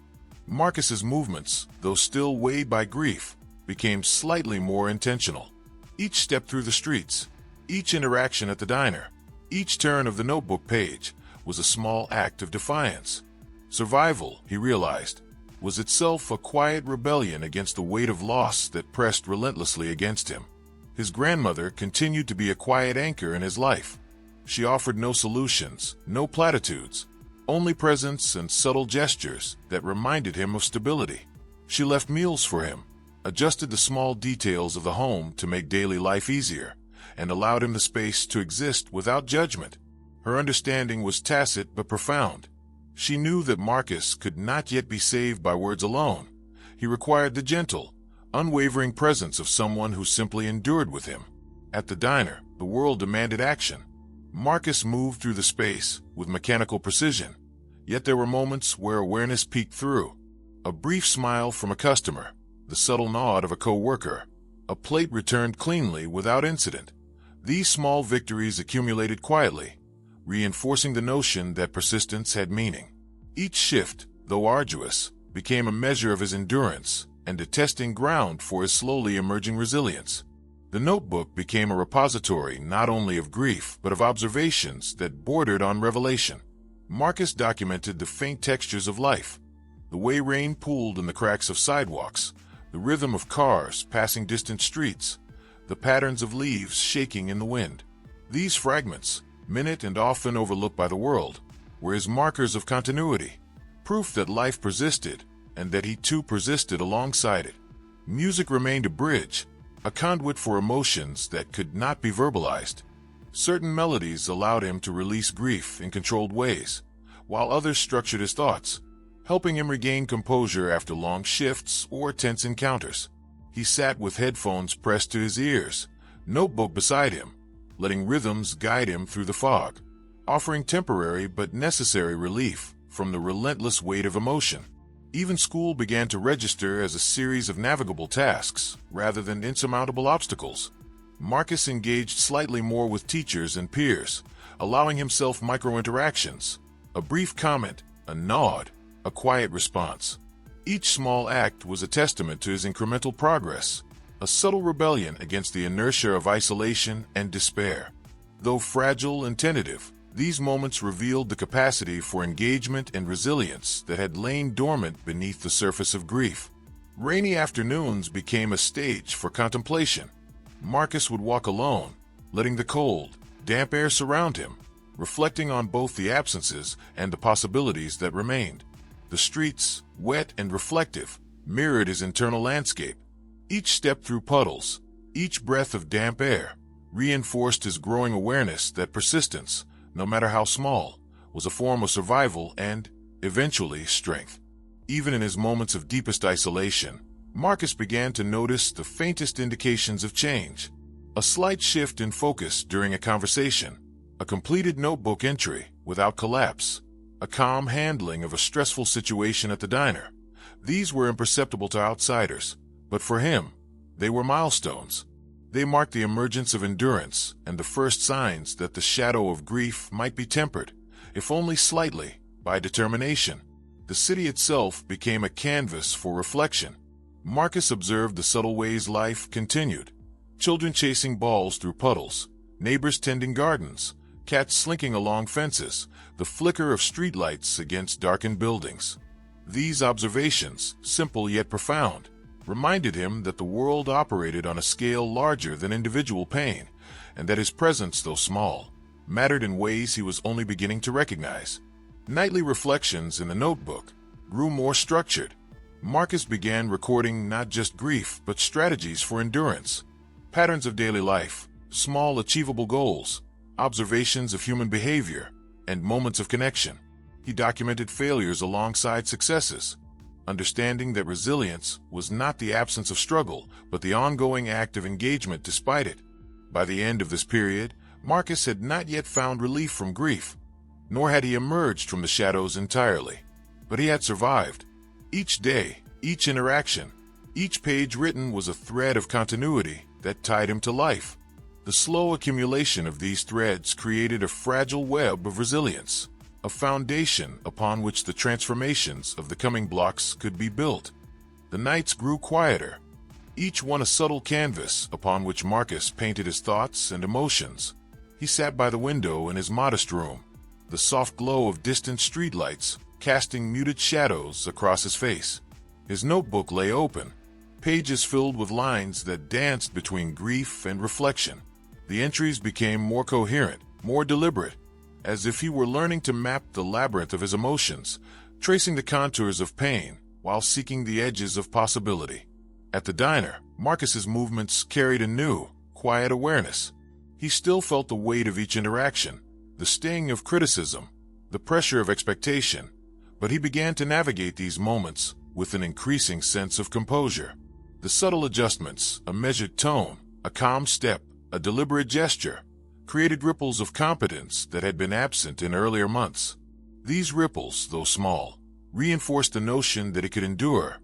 Marcus's movements, though still weighed by grief, became slightly more intentional. Each step through the streets, each interaction at the diner, each turn of the notebook page was a small act of defiance. Survival, he realized, was itself a quiet rebellion against the weight of loss that pressed relentlessly against him. His grandmother continued to be a quiet anchor in his life. She offered no solutions, no platitudes, only presence and subtle gestures that reminded him of stability. She left meals for him, adjusted the small details of the home to make daily life easier, and allowed him the space to exist without judgment. Her understanding was tacit but profound. She knew that Marcus could not yet be saved by words alone. He required the gentle, unwavering presence of someone who simply endured with him. At the diner, the world demanded action. Marcus moved through the space with mechanical precision, yet there were moments where awareness peeked through. A brief smile from a customer, the subtle nod of a co-worker, a plate returned cleanly without incident. These small victories accumulated quietly, reinforcing the notion that persistence had meaning. Each shift, though arduous, became a measure of his endurance and a testing ground for his slowly emerging resilience. The notebook became a repository not only of grief but of observations that bordered on revelation. Marcus documented the faint textures of life, the way rain pooled in the cracks of sidewalks, the rhythm of cars passing distant streets, the patterns of leaves shaking in the wind. These fragments, minute and often overlooked by the world, were his markers of continuity, proof that life persisted and that he too persisted alongside it. Music remained a bridge, a conduit for emotions that could not be verbalized. Certain melodies allowed him to release grief in controlled ways, while others structured his thoughts, helping him regain composure after long shifts or tense encounters. He sat with headphones pressed to his ears, notebook beside him, letting rhythms guide him through the fog, offering temporary but necessary relief from the relentless weight of emotion. Even school began to register as a series of navigable tasks, rather than insurmountable obstacles. Marcus engaged slightly more with teachers and peers, allowing himself micro-interactions. A brief comment, a nod, a quiet response. Each small act was a testament to his incremental progress, a subtle rebellion against the inertia of isolation and despair. Though fragile and tentative, these moments revealed the capacity for engagement and resilience that had lain dormant beneath the surface of grief. Rainy afternoons became a stage for contemplation. Marcus would walk alone, letting the cold, damp air surround him, reflecting on both the absences and the possibilities that remained. The streets, wet and reflective, mirrored his internal landscape. Each step through puddles, each breath of damp air, reinforced his growing awareness that persistence, no matter how small, was a form of survival and, eventually, strength. Even in his moments of deepest isolation, Marcus began to notice the faintest indications of change. A slight shift in focus during a conversation, a completed notebook entry without collapse, a calm handling of a stressful situation at the diner. These were imperceptible to outsiders, but for him, they were milestones. They marked the emergence of endurance and the first signs that the shadow of grief might be tempered, if only slightly, by determination. The city itself became a canvas for reflection. Marcus observed the subtle ways life continued. Children chasing balls through puddles, neighbors tending gardens, cats slinking along fences, the flicker of streetlights against darkened buildings. These observations, simple yet profound, reminded him that the world operated on a scale larger than individual pain, and that his presence, though small, mattered in ways he was only beginning to recognize. Nightly reflections in the notebook grew more structured. Marcus began recording not just grief, but strategies for endurance, patterns of daily life, small achievable goals, observations of human behavior, and moments of connection. He documented failures alongside successes, understanding that resilience was not the absence of struggle, but the ongoing act of engagement despite it. By the end of this period, Marcus had not yet found relief from grief, nor had he emerged from the shadows entirely. But he had survived. Each day, each interaction, each page written was a thread of continuity that tied him to life. The slow accumulation of these threads created a fragile web of resilience, a foundation upon which the transformations of the coming blocks could be built. The nights grew quieter, each one a subtle canvas upon which Marcus painted his thoughts and emotions. He sat by the window in his modest room, the soft glow of distant streetlights casting muted shadows across his face. His notebook lay open, pages filled with lines that danced between grief and reflection. The entries became more coherent, more deliberate, as if he were learning to map the labyrinth of his emotions, tracing the contours of pain while seeking the edges of possibility. At the diner, Marcus's movements carried a new, quiet awareness. He still felt the weight of each interaction, the sting of criticism, the pressure of expectation, but he began to navigate these moments with an increasing sense of composure. The subtle adjustments, a measured tone, a calm step, a deliberate gesture, created ripples of competence that had been absent in earlier months. These ripples, though small, reinforced the notion that he could endure,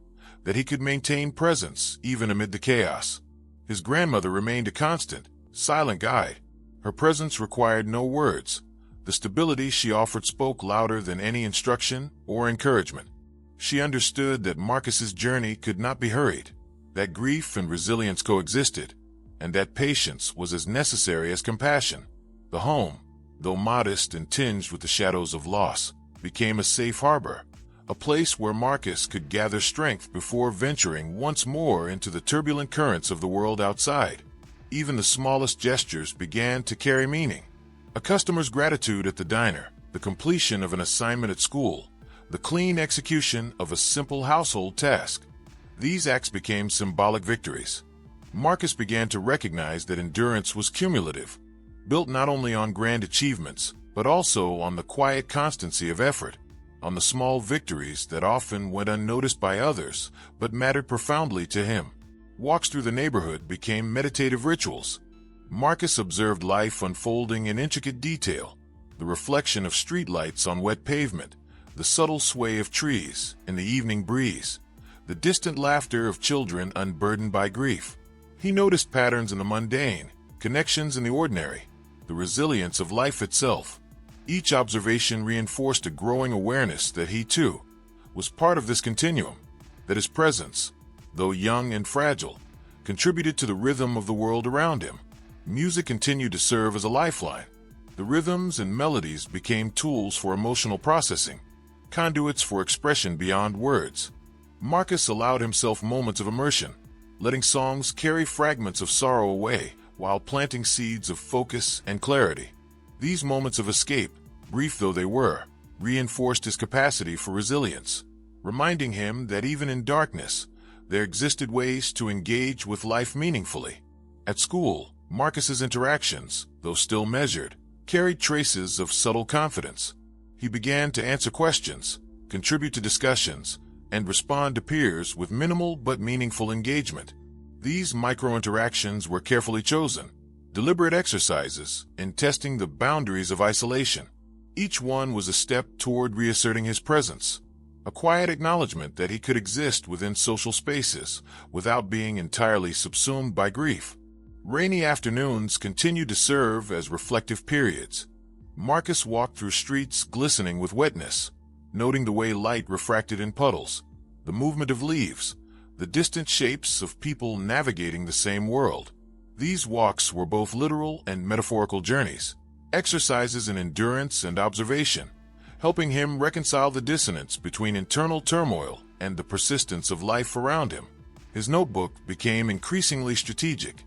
that he could maintain presence even amid the chaos. His grandmother remained a constant, silent guide. Her presence required no words. The stability she offered spoke louder than any instruction or encouragement. She understood that Marcus's journey could not be hurried, that grief and resilience coexisted, and that patience was as necessary as compassion. The home, though modest and tinged with the shadows of loss, became a safe harbor, a place where Marcus could gather strength before venturing once more into the turbulent currents of the world outside. Even the smallest gestures began to carry meaning. A customer's gratitude at the diner, the completion of an assignment at school, the clean execution of a simple household task. These acts became symbolic victories. Marcus began to recognize that endurance was cumulative, built not only on grand achievements, but also on the quiet constancy of effort, on the small victories that often went unnoticed by others, but mattered profoundly to him. Walks through the neighborhood became meditative rituals. Marcus observed life unfolding in intricate detail, the reflection of streetlights on wet pavement, the subtle sway of trees in the evening breeze, the distant laughter of children unburdened by grief. He noticed patterns in the mundane, connections in the ordinary, the resilience of life itself. Each observation reinforced a growing awareness that he, too, was part of this continuum, that his presence, though young and fragile, contributed to the rhythm of the world around him. Music continued to serve as a lifeline. The rhythms and melodies became tools for emotional processing, conduits for expression beyond words. Marcus allowed himself moments of immersion, letting songs carry fragments of sorrow away while planting seeds of focus and clarity. These moments of escape, brief though they were, reinforced his capacity for resilience, reminding him that even in darkness, there existed ways to engage with life meaningfully. At school, Marcus's interactions, though still measured, carried traces of subtle confidence. He began to answer questions, contribute to discussions, and respond to peers with minimal but meaningful engagement. These micro-interactions were carefully chosen, deliberate exercises in testing the boundaries of isolation. Each one was a step toward reasserting his presence, a quiet acknowledgement that he could exist within social spaces without being entirely subsumed by grief. Rainy afternoons continued to serve as reflective periods. Marcus walked through streets glistening with wetness, noting the way light refracted in puddles, the movement of leaves, the distant shapes of people navigating the same world. These walks were both literal and metaphorical journeys, exercises in endurance and observation, helping him reconcile the dissonance between internal turmoil and the persistence of life around him. His notebook became increasingly strategic.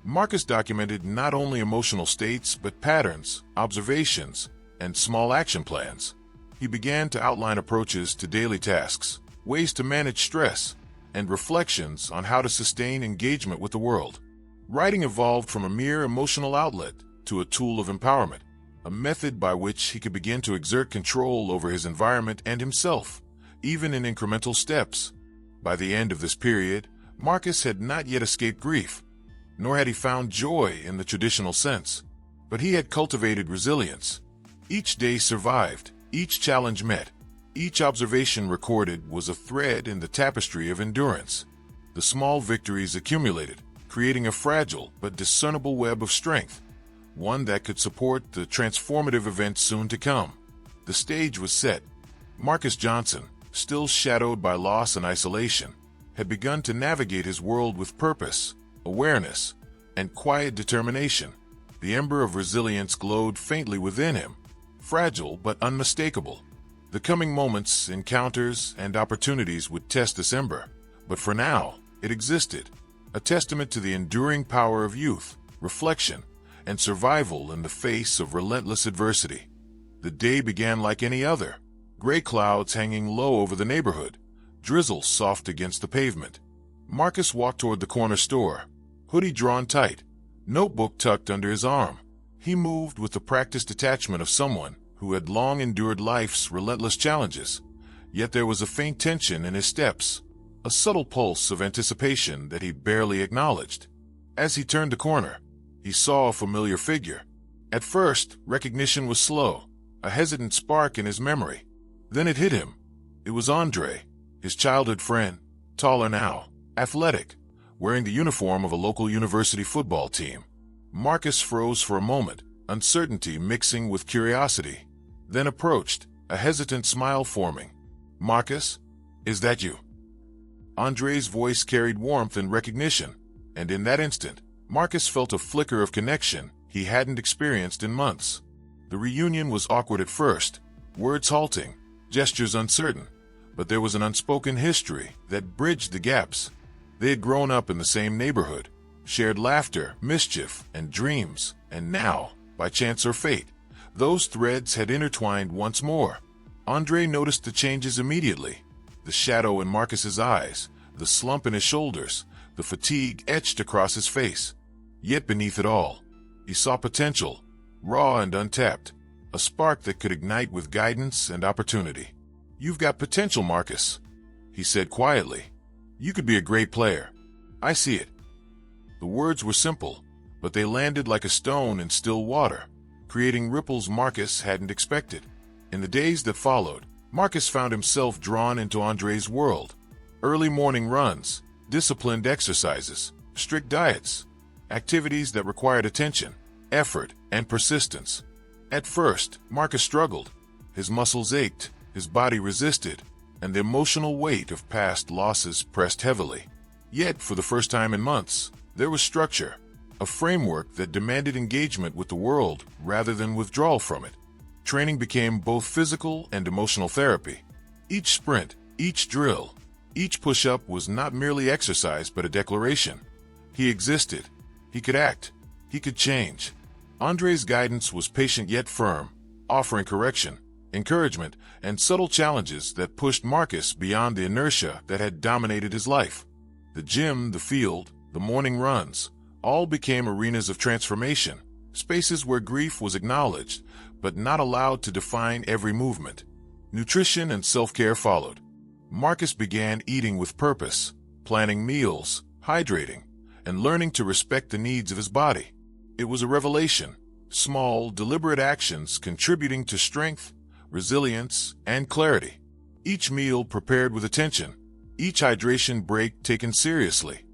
Marcus documented not only emotional states but patterns, observations, and small action plans. He began to outline approaches to daily tasks, ways to manage stress, and reflections on how to sustain engagement with the world. Writing evolved from a mere emotional outlet to a tool of empowerment, a method by which he could begin to exert control over his environment and himself, even in incremental steps. By the end of this period, Marcus had not yet escaped grief, nor had he found joy in the traditional sense, but he had cultivated resilience. Each day survived, each challenge met, each observation recorded was a thread in the tapestry of endurance. The small victories accumulated, creating a fragile but discernible web of strength, one that could support the transformative events soon to come. The stage was set. Marcus Johnson, still shadowed by loss and isolation, had begun to navigate his world with purpose, awareness, and quiet determination. The ember of resilience glowed faintly within him, fragile but unmistakable. The coming moments, encounters, and opportunities would test this ember, but for now, it existed, a testament to the enduring power of youth, reflection, and survival in the face of relentless adversity. The day began like any other, gray clouds hanging low over the neighborhood, drizzle soft against the pavement. Marcus walked toward the corner store, hoodie drawn tight, notebook tucked under his arm. He moved with the practiced detachment of someone who had long endured life's relentless challenges, yet there was a faint tension in his steps, a subtle pulse of anticipation that he barely acknowledged. As he turned the corner, he saw a familiar figure. At first, recognition was slow, a hesitant spark in his memory. Then it hit him. It was Andre, his childhood friend, taller now, athletic, wearing the uniform of a local university football team. Marcus froze for a moment, uncertainty mixing with curiosity, then approached, a hesitant smile forming. "Marcus, is that you?" Andre's voice carried warmth and recognition, and in that instant, Marcus felt a flicker of connection he hadn't experienced in months. The reunion was awkward at first, words halting, gestures uncertain, but there was an unspoken history that bridged the gaps. They had grown up in the same neighborhood, shared laughter, mischief, and dreams, and now, by chance or fate, those threads had intertwined once more. Andre noticed the changes immediately. The shadow in Marcus's eyes, the slump in his shoulders, the fatigue etched across his face. Yet beneath it all, he saw potential, raw and untapped, a spark that could ignite with guidance and opportunity. "You've got potential, Marcus," he said quietly. "You could be a great player. I see it." The words were simple, but they landed like a stone in still water, creating ripples Marcus hadn't expected. In the days that followed, Marcus found himself drawn into Andre's world. Early morning runs, disciplined exercises, strict diets, activities that required attention, effort, and persistence. At first, Marcus struggled. His muscles ached, his body resisted, and the emotional weight of past losses pressed heavily. Yet, for the first time in months, there was structure, a framework that demanded engagement with the world rather than withdrawal from it. Training became both physical and emotional therapy. Each sprint, each drill, each push-up was not merely exercise but a declaration. He existed. He could act. He could change. Andre's guidance was patient yet firm, offering correction, encouragement, and subtle challenges that pushed Marcus beyond the inertia that had dominated his life. The gym, the field, the morning runs, all became arenas of transformation, spaces where grief was acknowledged, but not allowed to define every movement. Nutrition and self-care followed. Marcus began eating with purpose, planning meals, hydrating, and learning to respect the needs of his body. It was a revelation, small, deliberate actions contributing to strength, resilience, and clarity. Each meal prepared with attention, each hydration break taken seriously,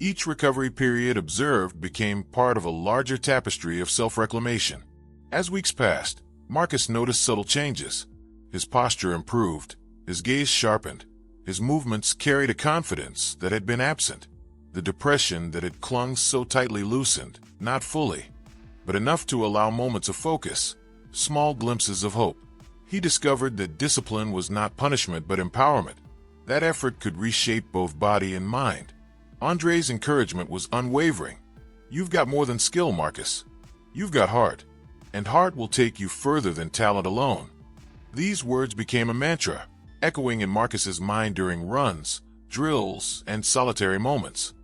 each recovery period observed became part of a larger tapestry of self-reclamation. As weeks passed, Marcus noticed subtle changes. His posture improved, his gaze sharpened, his movements carried a confidence that had been absent. The depression that had clung so tightly loosened, not fully, but enough to allow moments of focus, small glimpses of hope. He discovered that discipline was not punishment but empowerment. That effort could reshape both body and mind. Andre's encouragement was unwavering. You've got more than skill, Marcus. You've got heart, and heart will take you further than talent alone. These words became a mantra, echoing in Marcus's mind during runs, drills, and solitary moments.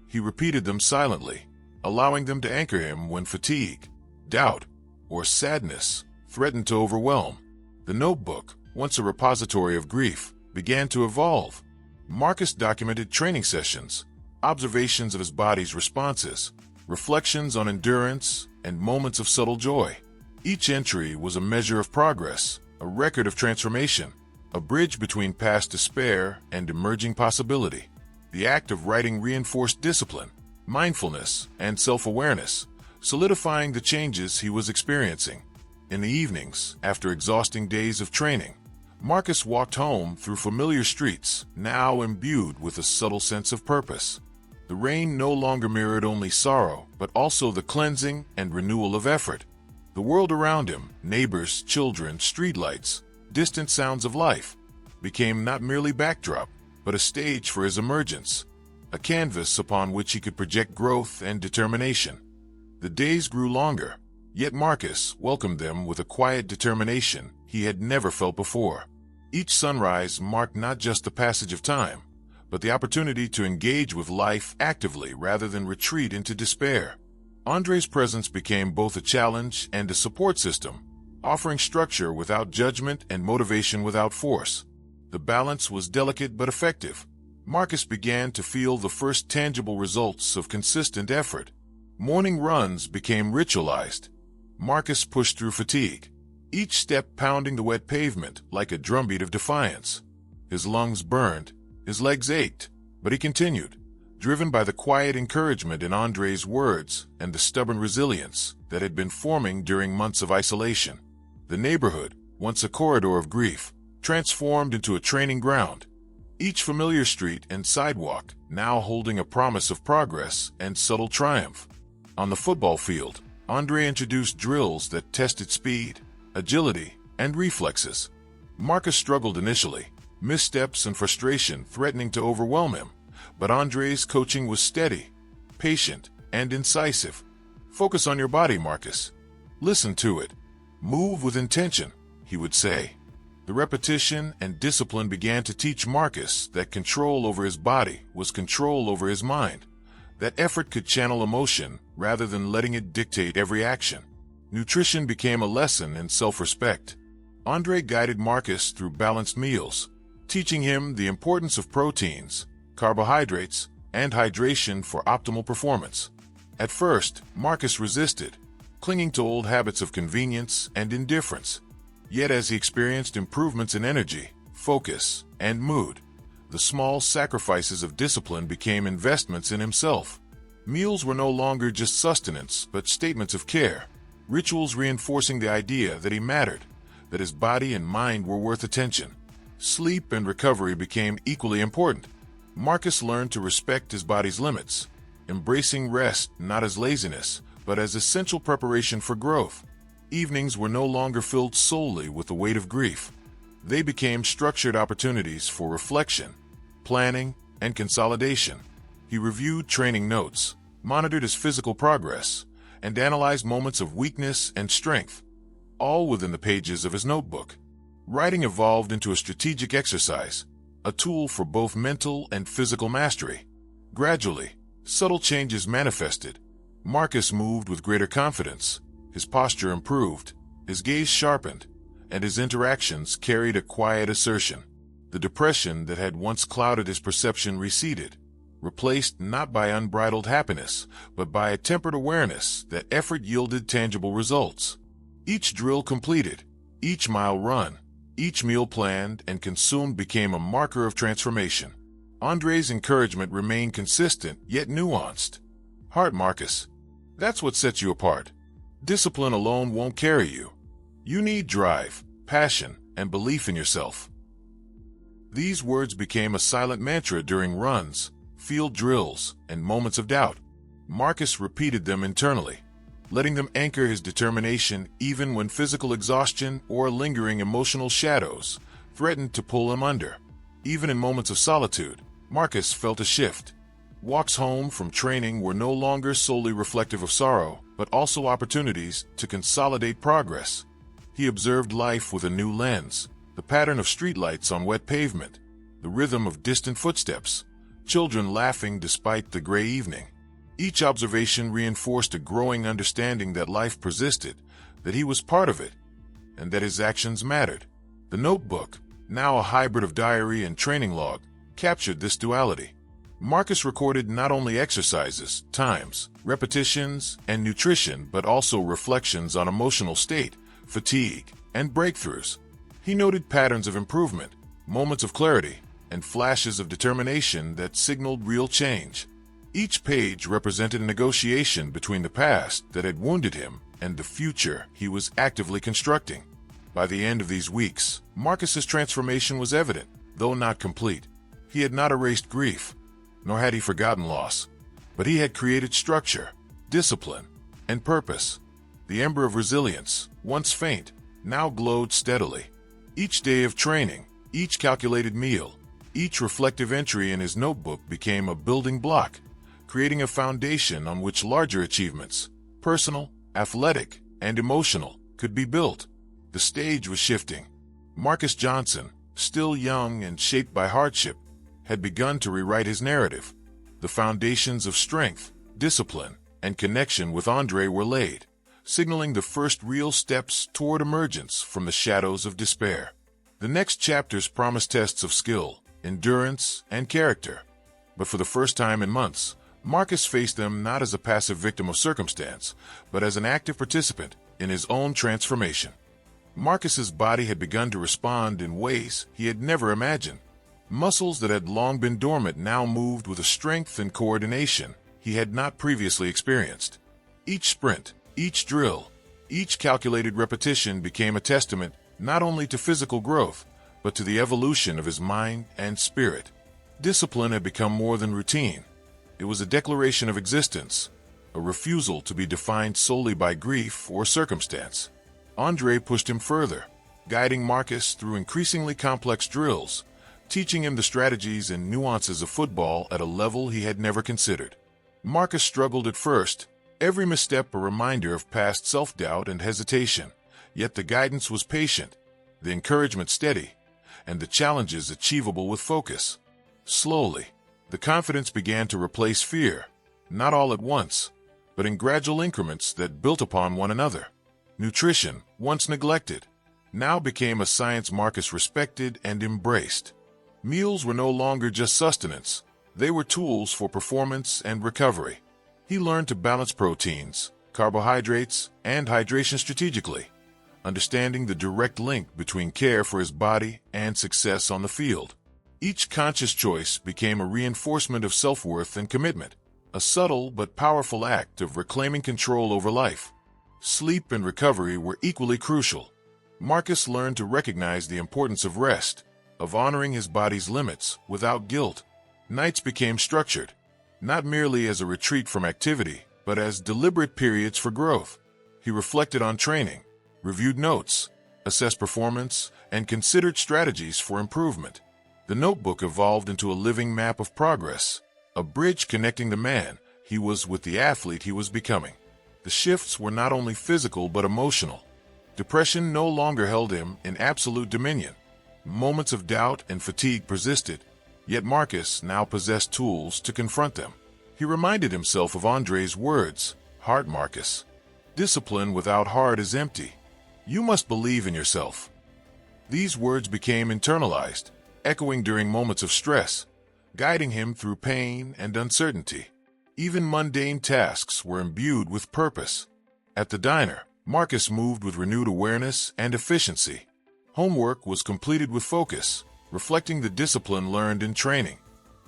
He repeated them silently, allowing them to anchor him when fatigue, doubt, or sadness threatened to overwhelm. The notebook, once a repository of grief, began to evolve. Marcus documented training sessions, observations of his body's responses, reflections on endurance, and moments of subtle joy. Each entry was a measure of progress, a record of transformation, a bridge between past despair and emerging possibility. The act of writing reinforced discipline, mindfulness, and self-awareness, solidifying the changes he was experiencing. In the evenings, after exhausting days of training, Marcus walked home through familiar streets, now imbued with a subtle sense of purpose. The rain no longer mirrored only sorrow, but also the cleansing and renewal of effort. The world around him, neighbors, children, streetlights, distant sounds of life, became not merely backdrop, but a stage for his emergence, a canvas upon which he could project growth and determination. The days grew longer, yet Marcus welcomed them with a quiet determination he had never felt before. Each sunrise marked not just the passage of time, but the opportunity to engage with life actively rather than retreat into despair. Andre's presence became both a challenge and a support system, offering structure without judgment and motivation without force. The balance was delicate but effective. Marcus began to feel the first tangible results of consistent effort. Morning runs became ritualized. Marcus pushed through fatigue, each step pounding the wet pavement like a drumbeat of defiance. His lungs burned, his legs ached, but he continued, driven by the quiet encouragement in Andre's words and the stubborn resilience that had been forming during months of isolation. The neighborhood, once a corridor of grief, transformed into a training ground. Each familiar street and sidewalk now holding a promise of progress and subtle triumph. On the football field, Andre introduced drills that tested speed, agility, and reflexes. Marcus struggled initially, missteps and frustration threatening to overwhelm him, but Andre's coaching was steady, patient, and incisive. Focus on your body, Marcus. Listen to it. Move with intention, he would say. The repetition and discipline began to teach Marcus that control over his body was control over his mind, that effort could channel emotion rather than letting it dictate every action. Nutrition became a lesson in self-respect. Andre guided Marcus through balanced meals, teaching him the importance of proteins, carbohydrates, and hydration for optimal performance. At first, Marcus resisted, clinging to old habits of convenience and indifference. Yet as he experienced improvements in energy, focus, and mood, the small sacrifices of discipline became investments in himself. Meals were no longer just sustenance, but statements of care, rituals reinforcing the idea that he mattered, that his body and mind were worth attention. Sleep and recovery became equally important. Marcus learned to respect his body's limits, embracing rest not as laziness, but as essential preparation for growth. Evenings were no longer filled solely with the weight of grief. They became structured opportunities for reflection, planning, and consolidation. He reviewed training notes, monitored his physical progress, and analyzed moments of weakness and strength, all within the pages of his notebook. Writing evolved into a strategic exercise, a tool for both mental and physical mastery. Gradually, subtle changes manifested. Marcus moved with greater confidence, his posture improved, his gaze sharpened, and his interactions carried a quiet assertion. The depression that had once clouded his perception receded, replaced not by unbridled happiness, but by a tempered awareness that effort yielded tangible results. Each drill completed, each mile run, each meal planned and consumed became a marker of transformation. Andre's encouragement remained consistent yet nuanced. "Heart, Marcus. That's what sets you apart. Discipline alone won't carry you. You need drive, passion, and belief in yourself." These words became a silent mantra during runs, field drills, and moments of doubt. Marcus repeated them internally, letting them anchor his determination even when physical exhaustion or lingering emotional shadows threatened to pull him under. Even in moments of solitude, Marcus felt a shift. Walks home from training were no longer solely reflective of sorrow, but also opportunities to consolidate progress. He observed life with a new lens, the pattern of streetlights on wet pavement, the rhythm of distant footsteps, children laughing despite the gray evening. Each observation reinforced a growing understanding that life persisted, that he was part of it, and that his actions mattered. The notebook, now a hybrid of diary and training log, captured this duality. Marcus recorded not only exercises, times, repetitions, and nutrition, but also reflections on emotional state, fatigue, and breakthroughs. He noted patterns of improvement, moments of clarity, and flashes of determination that signaled real change. Each page represented a negotiation between the past that had wounded him and the future he was actively constructing. By the end of these weeks, Marcus's transformation was evident, though not complete. He had not erased grief, nor had he forgotten loss, but he had created structure, discipline, and purpose. The ember of resilience, once faint, now glowed steadily. Each day of training, each calculated meal, each reflective entry in his notebook became a building block, creating a foundation on which larger achievements, personal, athletic, and emotional, could be built. The stage was shifting. Marcus Johnson, still young and shaped by hardship, had begun to rewrite his narrative. The foundations of strength, discipline, and connection with Andre were laid, signaling the first real steps toward emergence from the shadows of despair. The next chapters promised tests of skill, endurance, and character. But for the first time in months, Marcus faced them not as a passive victim of circumstance, but as an active participant in his own transformation. Marcus's body had begun to respond in ways he had never imagined. Muscles that had long been dormant now moved with a strength and coordination he had not previously experienced. Each sprint, each drill, each calculated repetition became a testament not only to physical growth, but to the evolution of his mind and spirit. Discipline had become more than routine. It was a declaration of existence, a refusal to be defined solely by grief or circumstance. Andre pushed him further, guiding Marcus through increasingly complex drills, teaching him the strategies and nuances of football at a level he had never considered. Marcus struggled at first, every misstep a reminder of past self-doubt and hesitation, yet the guidance was patient, the encouragement steady, and the challenges achievable with focus. Slowly, the confidence began to replace fear, not all at once, but in gradual increments that built upon one another. Nutrition, once neglected, now became a science Marcus respected and embraced. Meals were no longer just sustenance, they were tools for performance and recovery. He learned to balance proteins, carbohydrates, and hydration strategically, understanding the direct link between care for his body and success on the field. Each conscious choice became a reinforcement of self-worth and commitment, a subtle but powerful act of reclaiming control over life. Sleep and recovery were equally crucial. Marcus learned to recognize the importance of rest, of honoring his body's limits without guilt. Nights became structured, not merely as a retreat from activity, but as deliberate periods for growth. He reflected on training, reviewed notes, assessed performance, and considered strategies for improvement. The notebook evolved into a living map of progress, a bridge connecting the man he was with the athlete he was becoming. The shifts were not only physical but emotional. Depression no longer held him in absolute dominion. Moments of doubt and fatigue persisted, yet Marcus now possessed tools to confront them. He reminded himself of Andre's words, "Heart, Marcus. Discipline without heart is empty. You must believe in yourself." These words became internalized, echoing during moments of stress, guiding him through pain and uncertainty. Even mundane tasks were imbued with purpose. At the diner, Marcus moved with renewed awareness and efficiency. Homework was completed with focus, reflecting the discipline learned in training.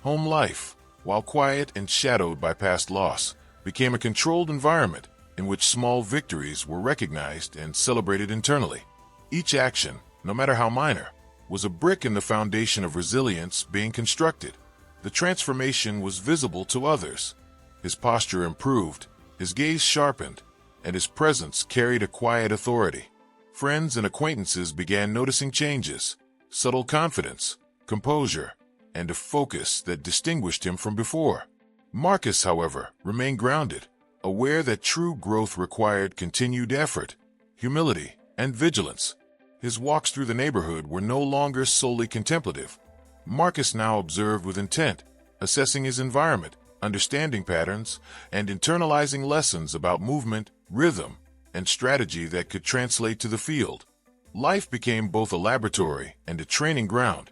Home life, while quiet and shadowed by past loss, became a controlled environment in which small victories were recognized and celebrated internally. Each action, no matter how minor, was a brick in the foundation of resilience being constructed. The transformation was visible to others. His posture improved, his gaze sharpened, and his presence carried a quiet authority. Friends and acquaintances began noticing changes, subtle confidence, composure, and a focus that distinguished him from before. Marcus, however, remained grounded, aware that true growth required continued effort, humility, and vigilance. His walks through the neighborhood were no longer solely contemplative. Marcus now observed with intent, assessing his environment, understanding patterns, and internalizing lessons about movement, rhythm, and strategy that could translate to the field. Life became both a laboratory and a training ground,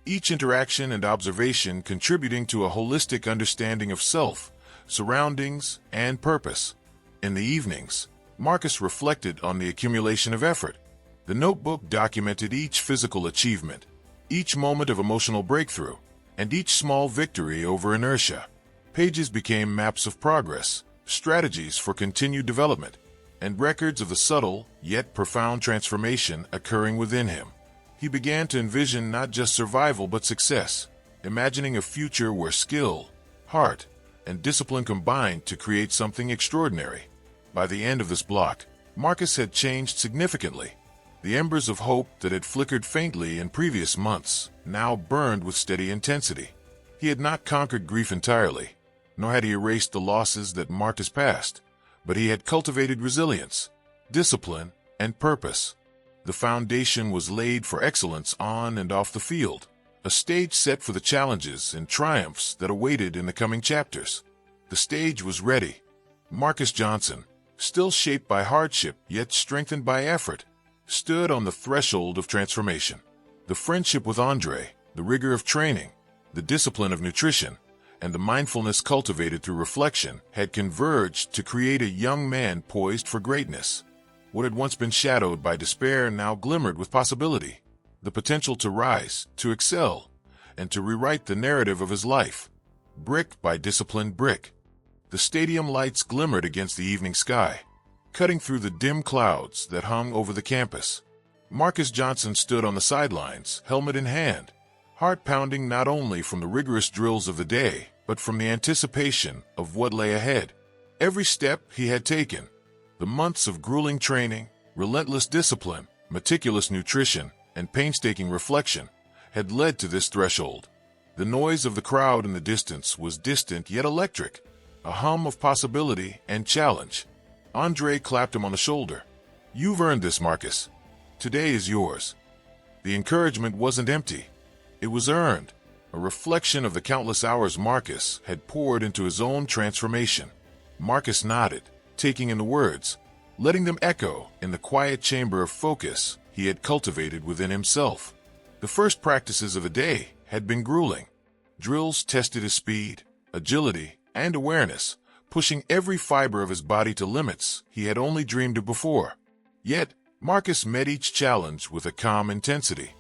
each interaction and observation contributing to a holistic understanding of self, surroundings, and purpose. In the evenings, Marcus reflected on the accumulation of effort. The notebook documented each physical achievement, each moment of emotional breakthrough, and each small victory over inertia. Pages became maps of progress, strategies for continued development, and records of the subtle yet profound transformation occurring within him. He began to envision not just survival but success, imagining a future where skill, heart, and discipline combined to create something extraordinary. By the end of this block, Marcus had changed significantly. The embers of hope that had flickered faintly in previous months now burned with steady intensity. He had not conquered grief entirely, nor had he erased the losses that marked his past, but he had cultivated resilience, discipline, and purpose. The foundation was laid for excellence on and off the field, a stage set for the challenges and triumphs that awaited in the coming chapters. The stage was ready. Marcus Johnson, still shaped by hardship yet strengthened by effort, stood on the threshold of transformation. The friendship with Andre, the rigor of training, the discipline of nutrition, and the mindfulness cultivated through reflection had converged to create a young man poised for greatness. What had once been shadowed by despair now glimmered with possibility, the potential to rise, to excel, and to rewrite the narrative of his life. Brick by disciplined brick, the stadium lights glimmered against the evening sky, cutting through the dim clouds that hung over the campus. Marcus Johnson stood on the sidelines, helmet in hand, heart pounding not only from the rigorous drills of the day, but from the anticipation of what lay ahead. Every step he had taken, the months of grueling training, relentless discipline, meticulous nutrition, and painstaking reflection, had led to this threshold. The noise of the crowd in the distance was distant yet electric, a hum of possibility and challenge. Andre clapped him on the shoulder. "You've earned this, Marcus. Today is yours." The encouragement wasn't empty. It was earned, a reflection of the countless hours Marcus had poured into his own transformation. Marcus nodded, taking in the words, letting them echo in the quiet chamber of focus he had cultivated within himself. The first practices of the day had been grueling. Drills tested his speed, agility, and awareness, pushing every fiber of his body to limits he had only dreamed of before. Yet, Marcus met each challenge with a calm intensity,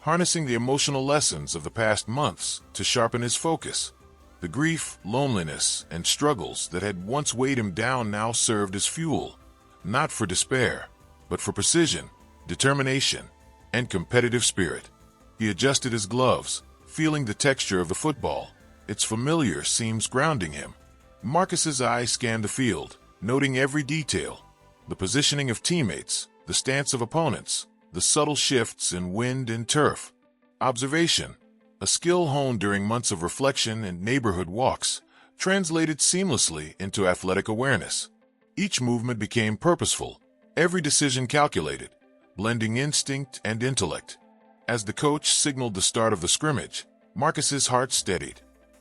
harnessing the emotional lessons of the past months to sharpen his focus. The grief, loneliness, and struggles that had once weighed him down now served as fuel, not for despair, but for precision, determination, and competitive spirit. He adjusted his gloves, feeling the texture of the football. Its familiar seams grounding him. Marcus's eyes scanned the field, noting every detail: the positioning of teammates, the stance of opponents, the subtle shifts in wind and turf. Observation, a skill honed during months of reflection and neighborhood walks, translated seamlessly into athletic awareness. Each movement became purposeful, every decision calculated, blending instinct and intellect. As the coach signaled the start of the scrimmage, Marcus's heart steadied.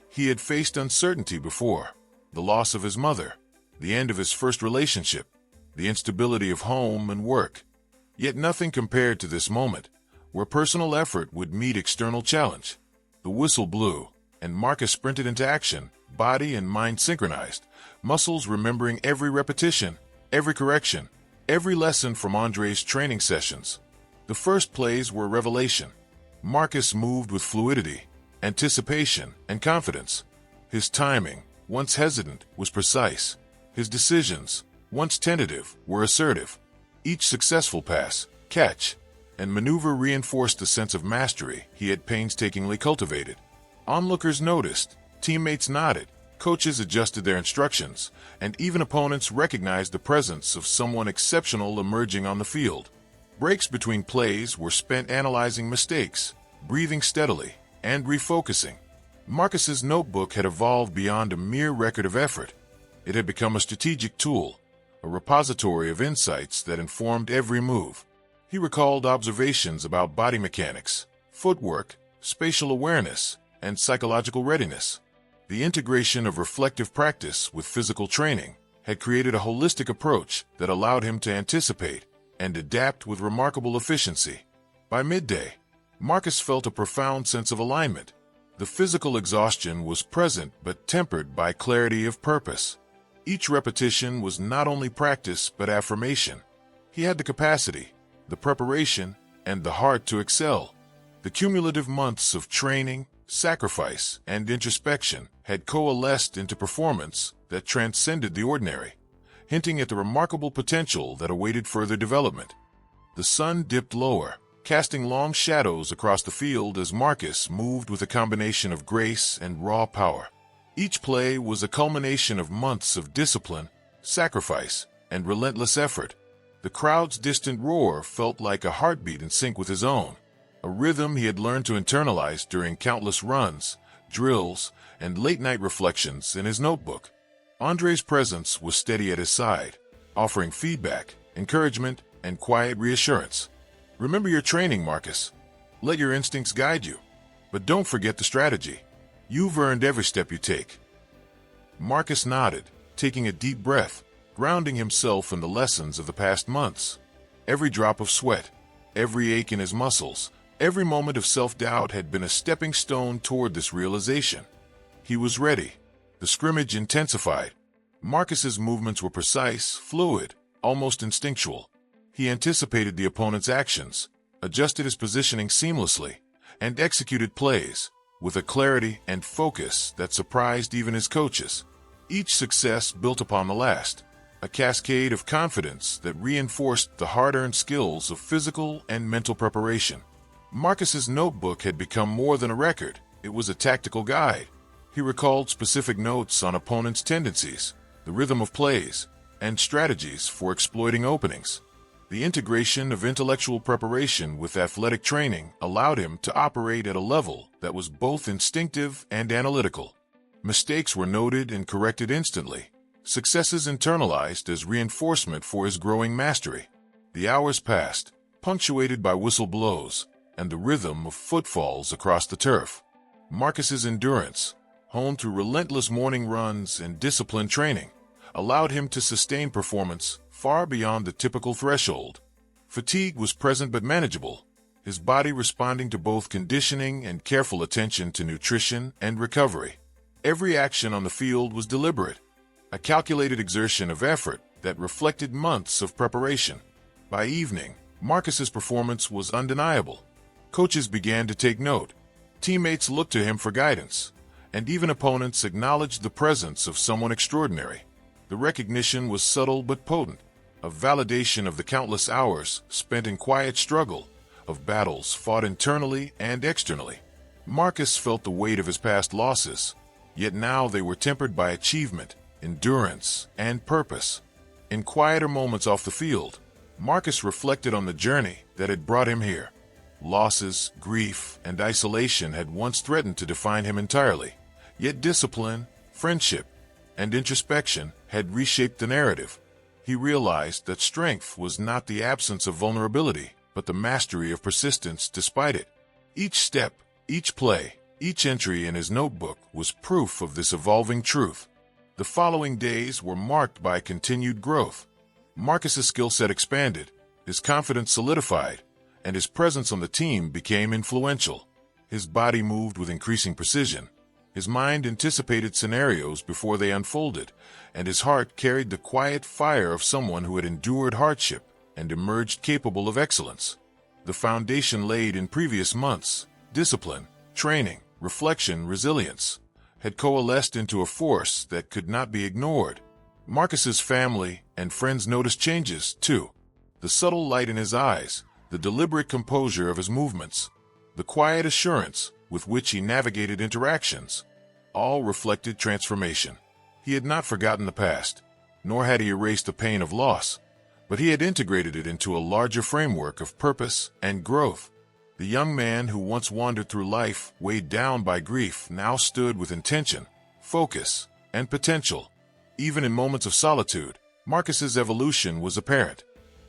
He had faced uncertainty before: the loss of his mother, the end of his first relationship, the instability of home and work. Yet nothing compared to this moment, where personal effort would meet external challenge. The whistle blew, and Marcus sprinted into action, body and mind synchronized, muscles remembering every repetition, every correction, every lesson from Andre's training sessions. The first plays were a revelation. Marcus moved with fluidity, anticipation, and confidence. His timing, once hesitant, was precise. His decisions, once tentative, were assertive. Each successful pass, catch, and maneuver reinforced the sense of mastery he had painstakingly cultivated. Onlookers noticed, teammates nodded, coaches adjusted their instructions, and even opponents recognized the presence of someone exceptional emerging on the field. Breaks between plays were spent analyzing mistakes, breathing steadily, and refocusing. Marcus's notebook had evolved beyond a mere record of effort. It had become a strategic tool, a repository of insights that informed every move. He recalled observations about body mechanics, footwork, spatial awareness, and psychological readiness. The integration of reflective practice with physical training had created a holistic approach that allowed him to anticipate and adapt with remarkable efficiency. By midday, Marcus felt a profound sense of alignment. The physical exhaustion was present but tempered by clarity of purpose. Each repetition was not only practice but affirmation. He had the capacity, the preparation, and the heart to excel. The cumulative months of training, sacrifice, and introspection had coalesced into performance that transcended the ordinary, hinting at the remarkable potential that awaited further development. The sun dipped lower, casting long shadows across the field as Marcus moved with a combination of grace and raw power. Each play was a culmination of months of discipline, sacrifice, and relentless effort. The crowd's distant roar felt like a heartbeat in sync with his own, a rhythm he had learned to internalize during countless runs, drills, and late-night reflections in his notebook. Andre's presence was steady at his side, offering feedback, encouragement, and quiet reassurance. Remember your training, Marcus. Let your instincts guide you. But don't forget the strategy. You've earned every step you take. Marcus nodded, taking a deep breath, grounding himself in the lessons of the past months. Every drop of sweat, every ache in his muscles, every moment of self-doubt had been a stepping stone toward this realization. He was ready. The scrimmage intensified. Marcus's movements were precise, fluid, almost instinctual. He anticipated the opponent's actions, adjusted his positioning seamlessly, and executed plays with a clarity and focus that surprised even his coaches. Each success built upon the last, a cascade of confidence that reinforced the hard-earned skills of physical and mental preparation. Marcus's notebook had become more than a record. It was a tactical guide. He recalled specific notes on opponents' tendencies, the rhythm of plays, and strategies for exploiting openings. The integration of intellectual preparation with athletic training allowed him to operate at a level that was both instinctive and analytical. Mistakes were noted and corrected instantly, successes internalized as reinforcement for his growing mastery. The hours passed, punctuated by whistle blows and the rhythm of footfalls across the turf. Marcus's endurance, honed through relentless morning runs and disciplined training, allowed him to sustain performance far beyond the typical threshold. Fatigue was present but manageable, his body responding to both conditioning and careful attention to nutrition and recovery. Every action on the field was deliberate, a calculated exertion of effort that reflected months of preparation. By evening, Marcus's performance was undeniable. Coaches began to take note. Teammates looked to him for guidance, and even opponents acknowledged the presence of someone extraordinary. The recognition was subtle but potent, a validation of the countless hours spent in quiet struggle, of battles fought internally and externally. Marcus felt the weight of his past losses, yet now they were tempered by achievement, endurance, and purpose. In quieter moments off the field, Marcus reflected on the journey that had brought him here. Losses, grief, and isolation had once threatened to define him entirely, yet discipline, friendship, and introspection had reshaped the narrative. He realized that strength was not the absence of vulnerability, but the mastery of persistence despite it. Each step, each play, each entry in his notebook was proof of this evolving truth. The following days were marked by continued growth. Marcus's skill set expanded, his confidence solidified, and his presence on the team became influential. His body moved with increasing precision. His mind anticipated scenarios before they unfolded, and his heart carried the quiet fire of someone who had endured hardship and emerged capable of excellence. The foundation laid in previous months, discipline, training, reflection, resilience, had coalesced into a force that could not be ignored. Marcus's family and friends noticed changes, too. The subtle light in his eyes, the deliberate composure of his movements, the quiet assurance with which he navigated interactions, all reflected transformation. He had not forgotten the past, nor had he erased the pain of loss, but he had integrated it into a larger framework of purpose and growth. The young man who once wandered through life weighed down by grief now stood with intention, focus, and potential. Even in moments of solitude, Marcus's evolution was apparent.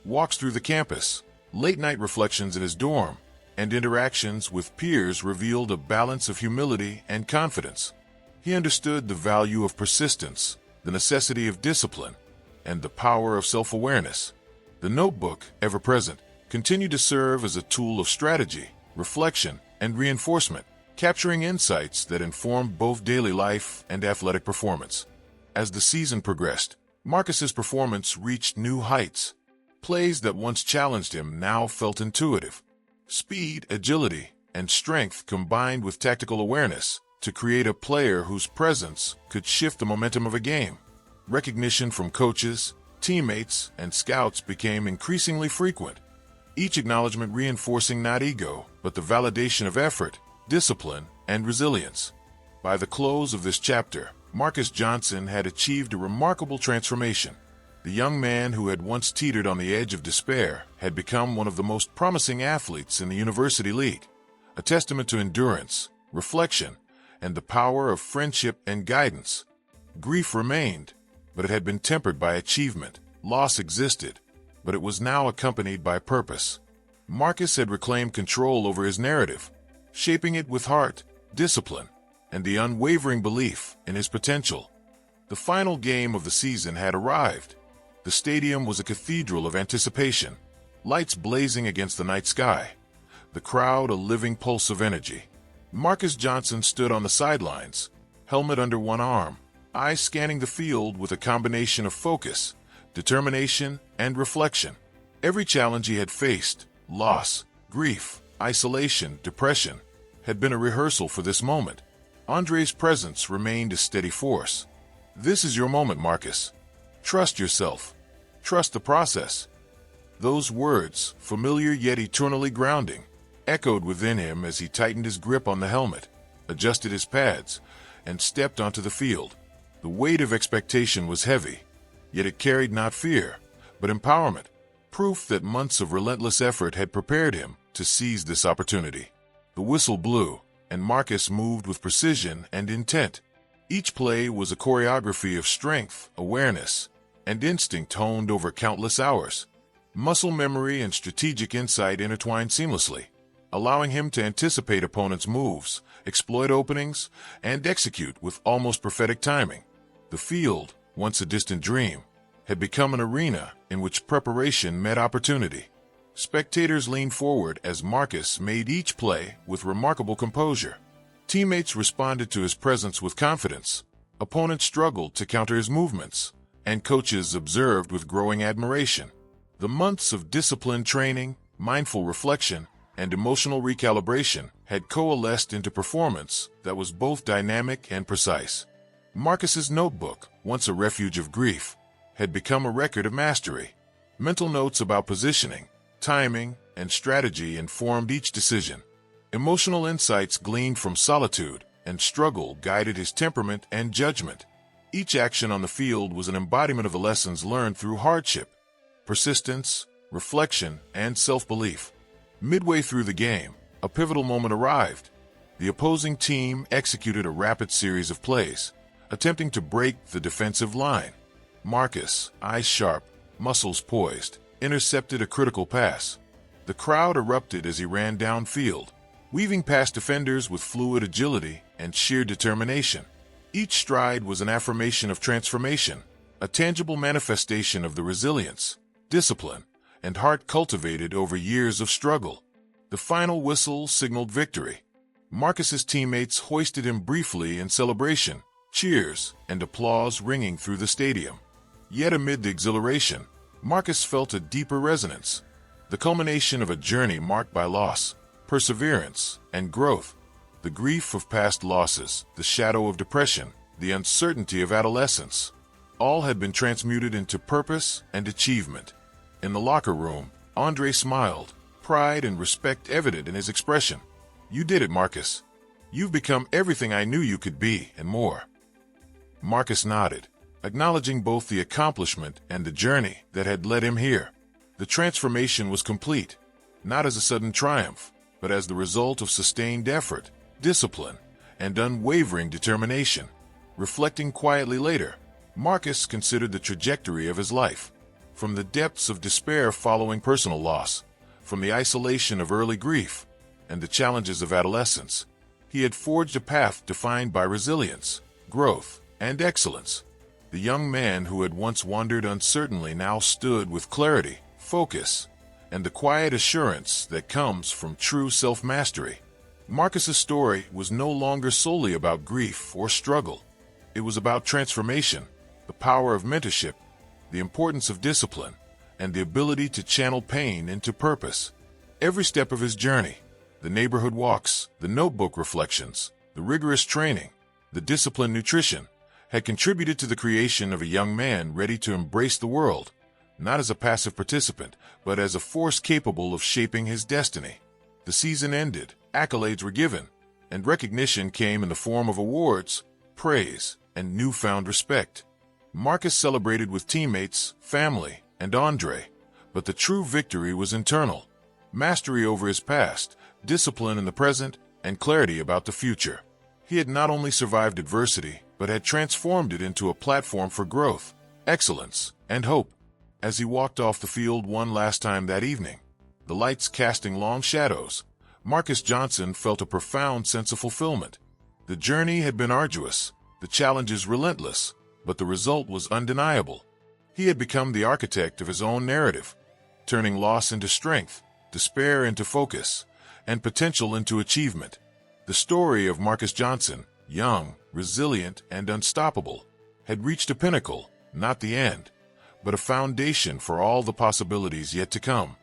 Walks through the campus, late-night reflections in his dorm, and interactions with peers revealed a balance of humility and confidence. He understood the value of persistence, the necessity of discipline, and the power of self-awareness. The notebook, ever present, continued to serve as a tool of strategy, reflection, and reinforcement, capturing insights that informed both daily life and athletic performance. As the season progressed, Marcus's performance reached new heights. Plays that once challenged him now felt intuitive. Speed, agility, and strength combined with tactical awareness to create a player whose presence could shift the momentum of a game. Recognition from coaches, teammates, and scouts became increasingly frequent, each acknowledgement reinforcing not ego, but the validation of effort, discipline, and resilience. By the close of this chapter, Marcus Johnson had achieved a remarkable transformation. The young man who had once teetered on the edge of despair had become one of the most promising athletes in the university league, a testament to endurance, reflection, and the power of friendship and guidance. Grief remained, but it had been tempered by achievement. Loss existed, but it was now accompanied by purpose. Marcus had reclaimed control over his narrative, shaping it with heart, discipline, and the unwavering belief in his potential. The final game of the season had arrived. The stadium was a cathedral of anticipation, lights blazing against the night sky, the crowd a living pulse of energy. Marcus Johnson stood on the sidelines, helmet under one arm, eyes scanning the field with a combination of focus, determination, and reflection. Every challenge he had faced, loss, grief, isolation, depression, had been a rehearsal for this moment. Andre's presence remained a steady force. This is your moment, Marcus. Trust yourself. Trust the process. Those words, familiar yet eternally grounding, echoed within him as he tightened his grip on the helmet, adjusted his pads, and stepped onto the field. The weight of expectation was heavy, yet it carried not fear, but empowerment, proof that months of relentless effort had prepared him to seize this opportunity. The whistle blew, and Marcus moved with precision and intent. Each play was a choreography of strength, awareness, and instinct honed over countless hours. Muscle memory and strategic insight intertwined seamlessly, allowing him to anticipate opponents' moves, exploit openings, and execute with almost prophetic timing. The field, once a distant dream, had become an arena in which preparation met opportunity. Spectators leaned forward as Marcus made each play with remarkable composure. Teammates responded to his presence with confidence. Opponents struggled to counter his movements, and coaches observed with growing admiration. The months of disciplined training, mindful reflection, and emotional recalibration had coalesced into performance that was both dynamic and precise. Marcus's notebook, once a refuge of grief, had become a record of mastery. Mental notes about positioning, timing, and strategy informed each decision. Emotional insights gleaned from solitude and struggle guided his temperament and judgment. Each action on the field was an embodiment of the lessons learned through hardship, persistence, reflection, and self-belief. Midway through the game, a pivotal moment arrived. The opposing team executed a rapid series of plays, attempting to break the defensive line. Marcus, eyes sharp, muscles poised, intercepted a critical pass. The crowd erupted as he ran downfield, weaving past defenders with fluid agility and sheer determination. Each stride was an affirmation of transformation, a tangible manifestation of the resilience, discipline, and heart cultivated over years of struggle. The final whistle signaled victory. Marcus's teammates hoisted him briefly in celebration, cheers and applause ringing through the stadium. Yet amid the exhilaration, Marcus felt a deeper resonance, the culmination of a journey marked by loss, perseverance, and growth. The grief of past losses, the shadow of depression, the uncertainty of adolescence, all had been transmuted into purpose and achievement. In the locker room, Andre smiled, pride and respect evident in his expression. "You did it, Marcus. You've become everything I knew you could be and more." Marcus nodded, acknowledging both the accomplishment and the journey that had led him here. The transformation was complete, not as a sudden triumph, but as the result of sustained effort, discipline, and unwavering determination. Reflecting quietly later, Marcus considered the trajectory of his life. From the depths of despair following personal loss, from the isolation of early grief, and the challenges of adolescence, he had forged a path defined by resilience, growth, and excellence. The young man who had once wandered uncertainly now stood with clarity, focus, and the quiet assurance that comes from true self-mastery. Marcus's story was no longer solely about grief or struggle. It was about transformation, the power of mentorship, the importance of discipline, and the ability to channel pain into purpose. Every step of his journey, the neighborhood walks, the notebook reflections, the rigorous training, the disciplined nutrition, had contributed to the creation of a young man ready to embrace the world, not as a passive participant, but as a force capable of shaping his destiny. The season ended, accolades were given, and recognition came in the form of awards, praise, and newfound respect. Marcus celebrated with teammates, family, and Andre, but the true victory was internal. Mastery over his past, discipline in the present, and clarity about the future. He had not only survived adversity, but had transformed it into a platform for growth, excellence, and hope. As he walked off the field one last time that evening, the lights casting long shadows, Marcus Johnson felt a profound sense of fulfillment. The journey had been arduous, the challenges relentless, but the result was undeniable. He had become the architect of his own narrative, turning loss into strength, despair into focus, and potential into achievement. The story of Marcus Johnson, young, resilient, and unstoppable, had reached a pinnacle, not the end, but a foundation for all the possibilities yet to come.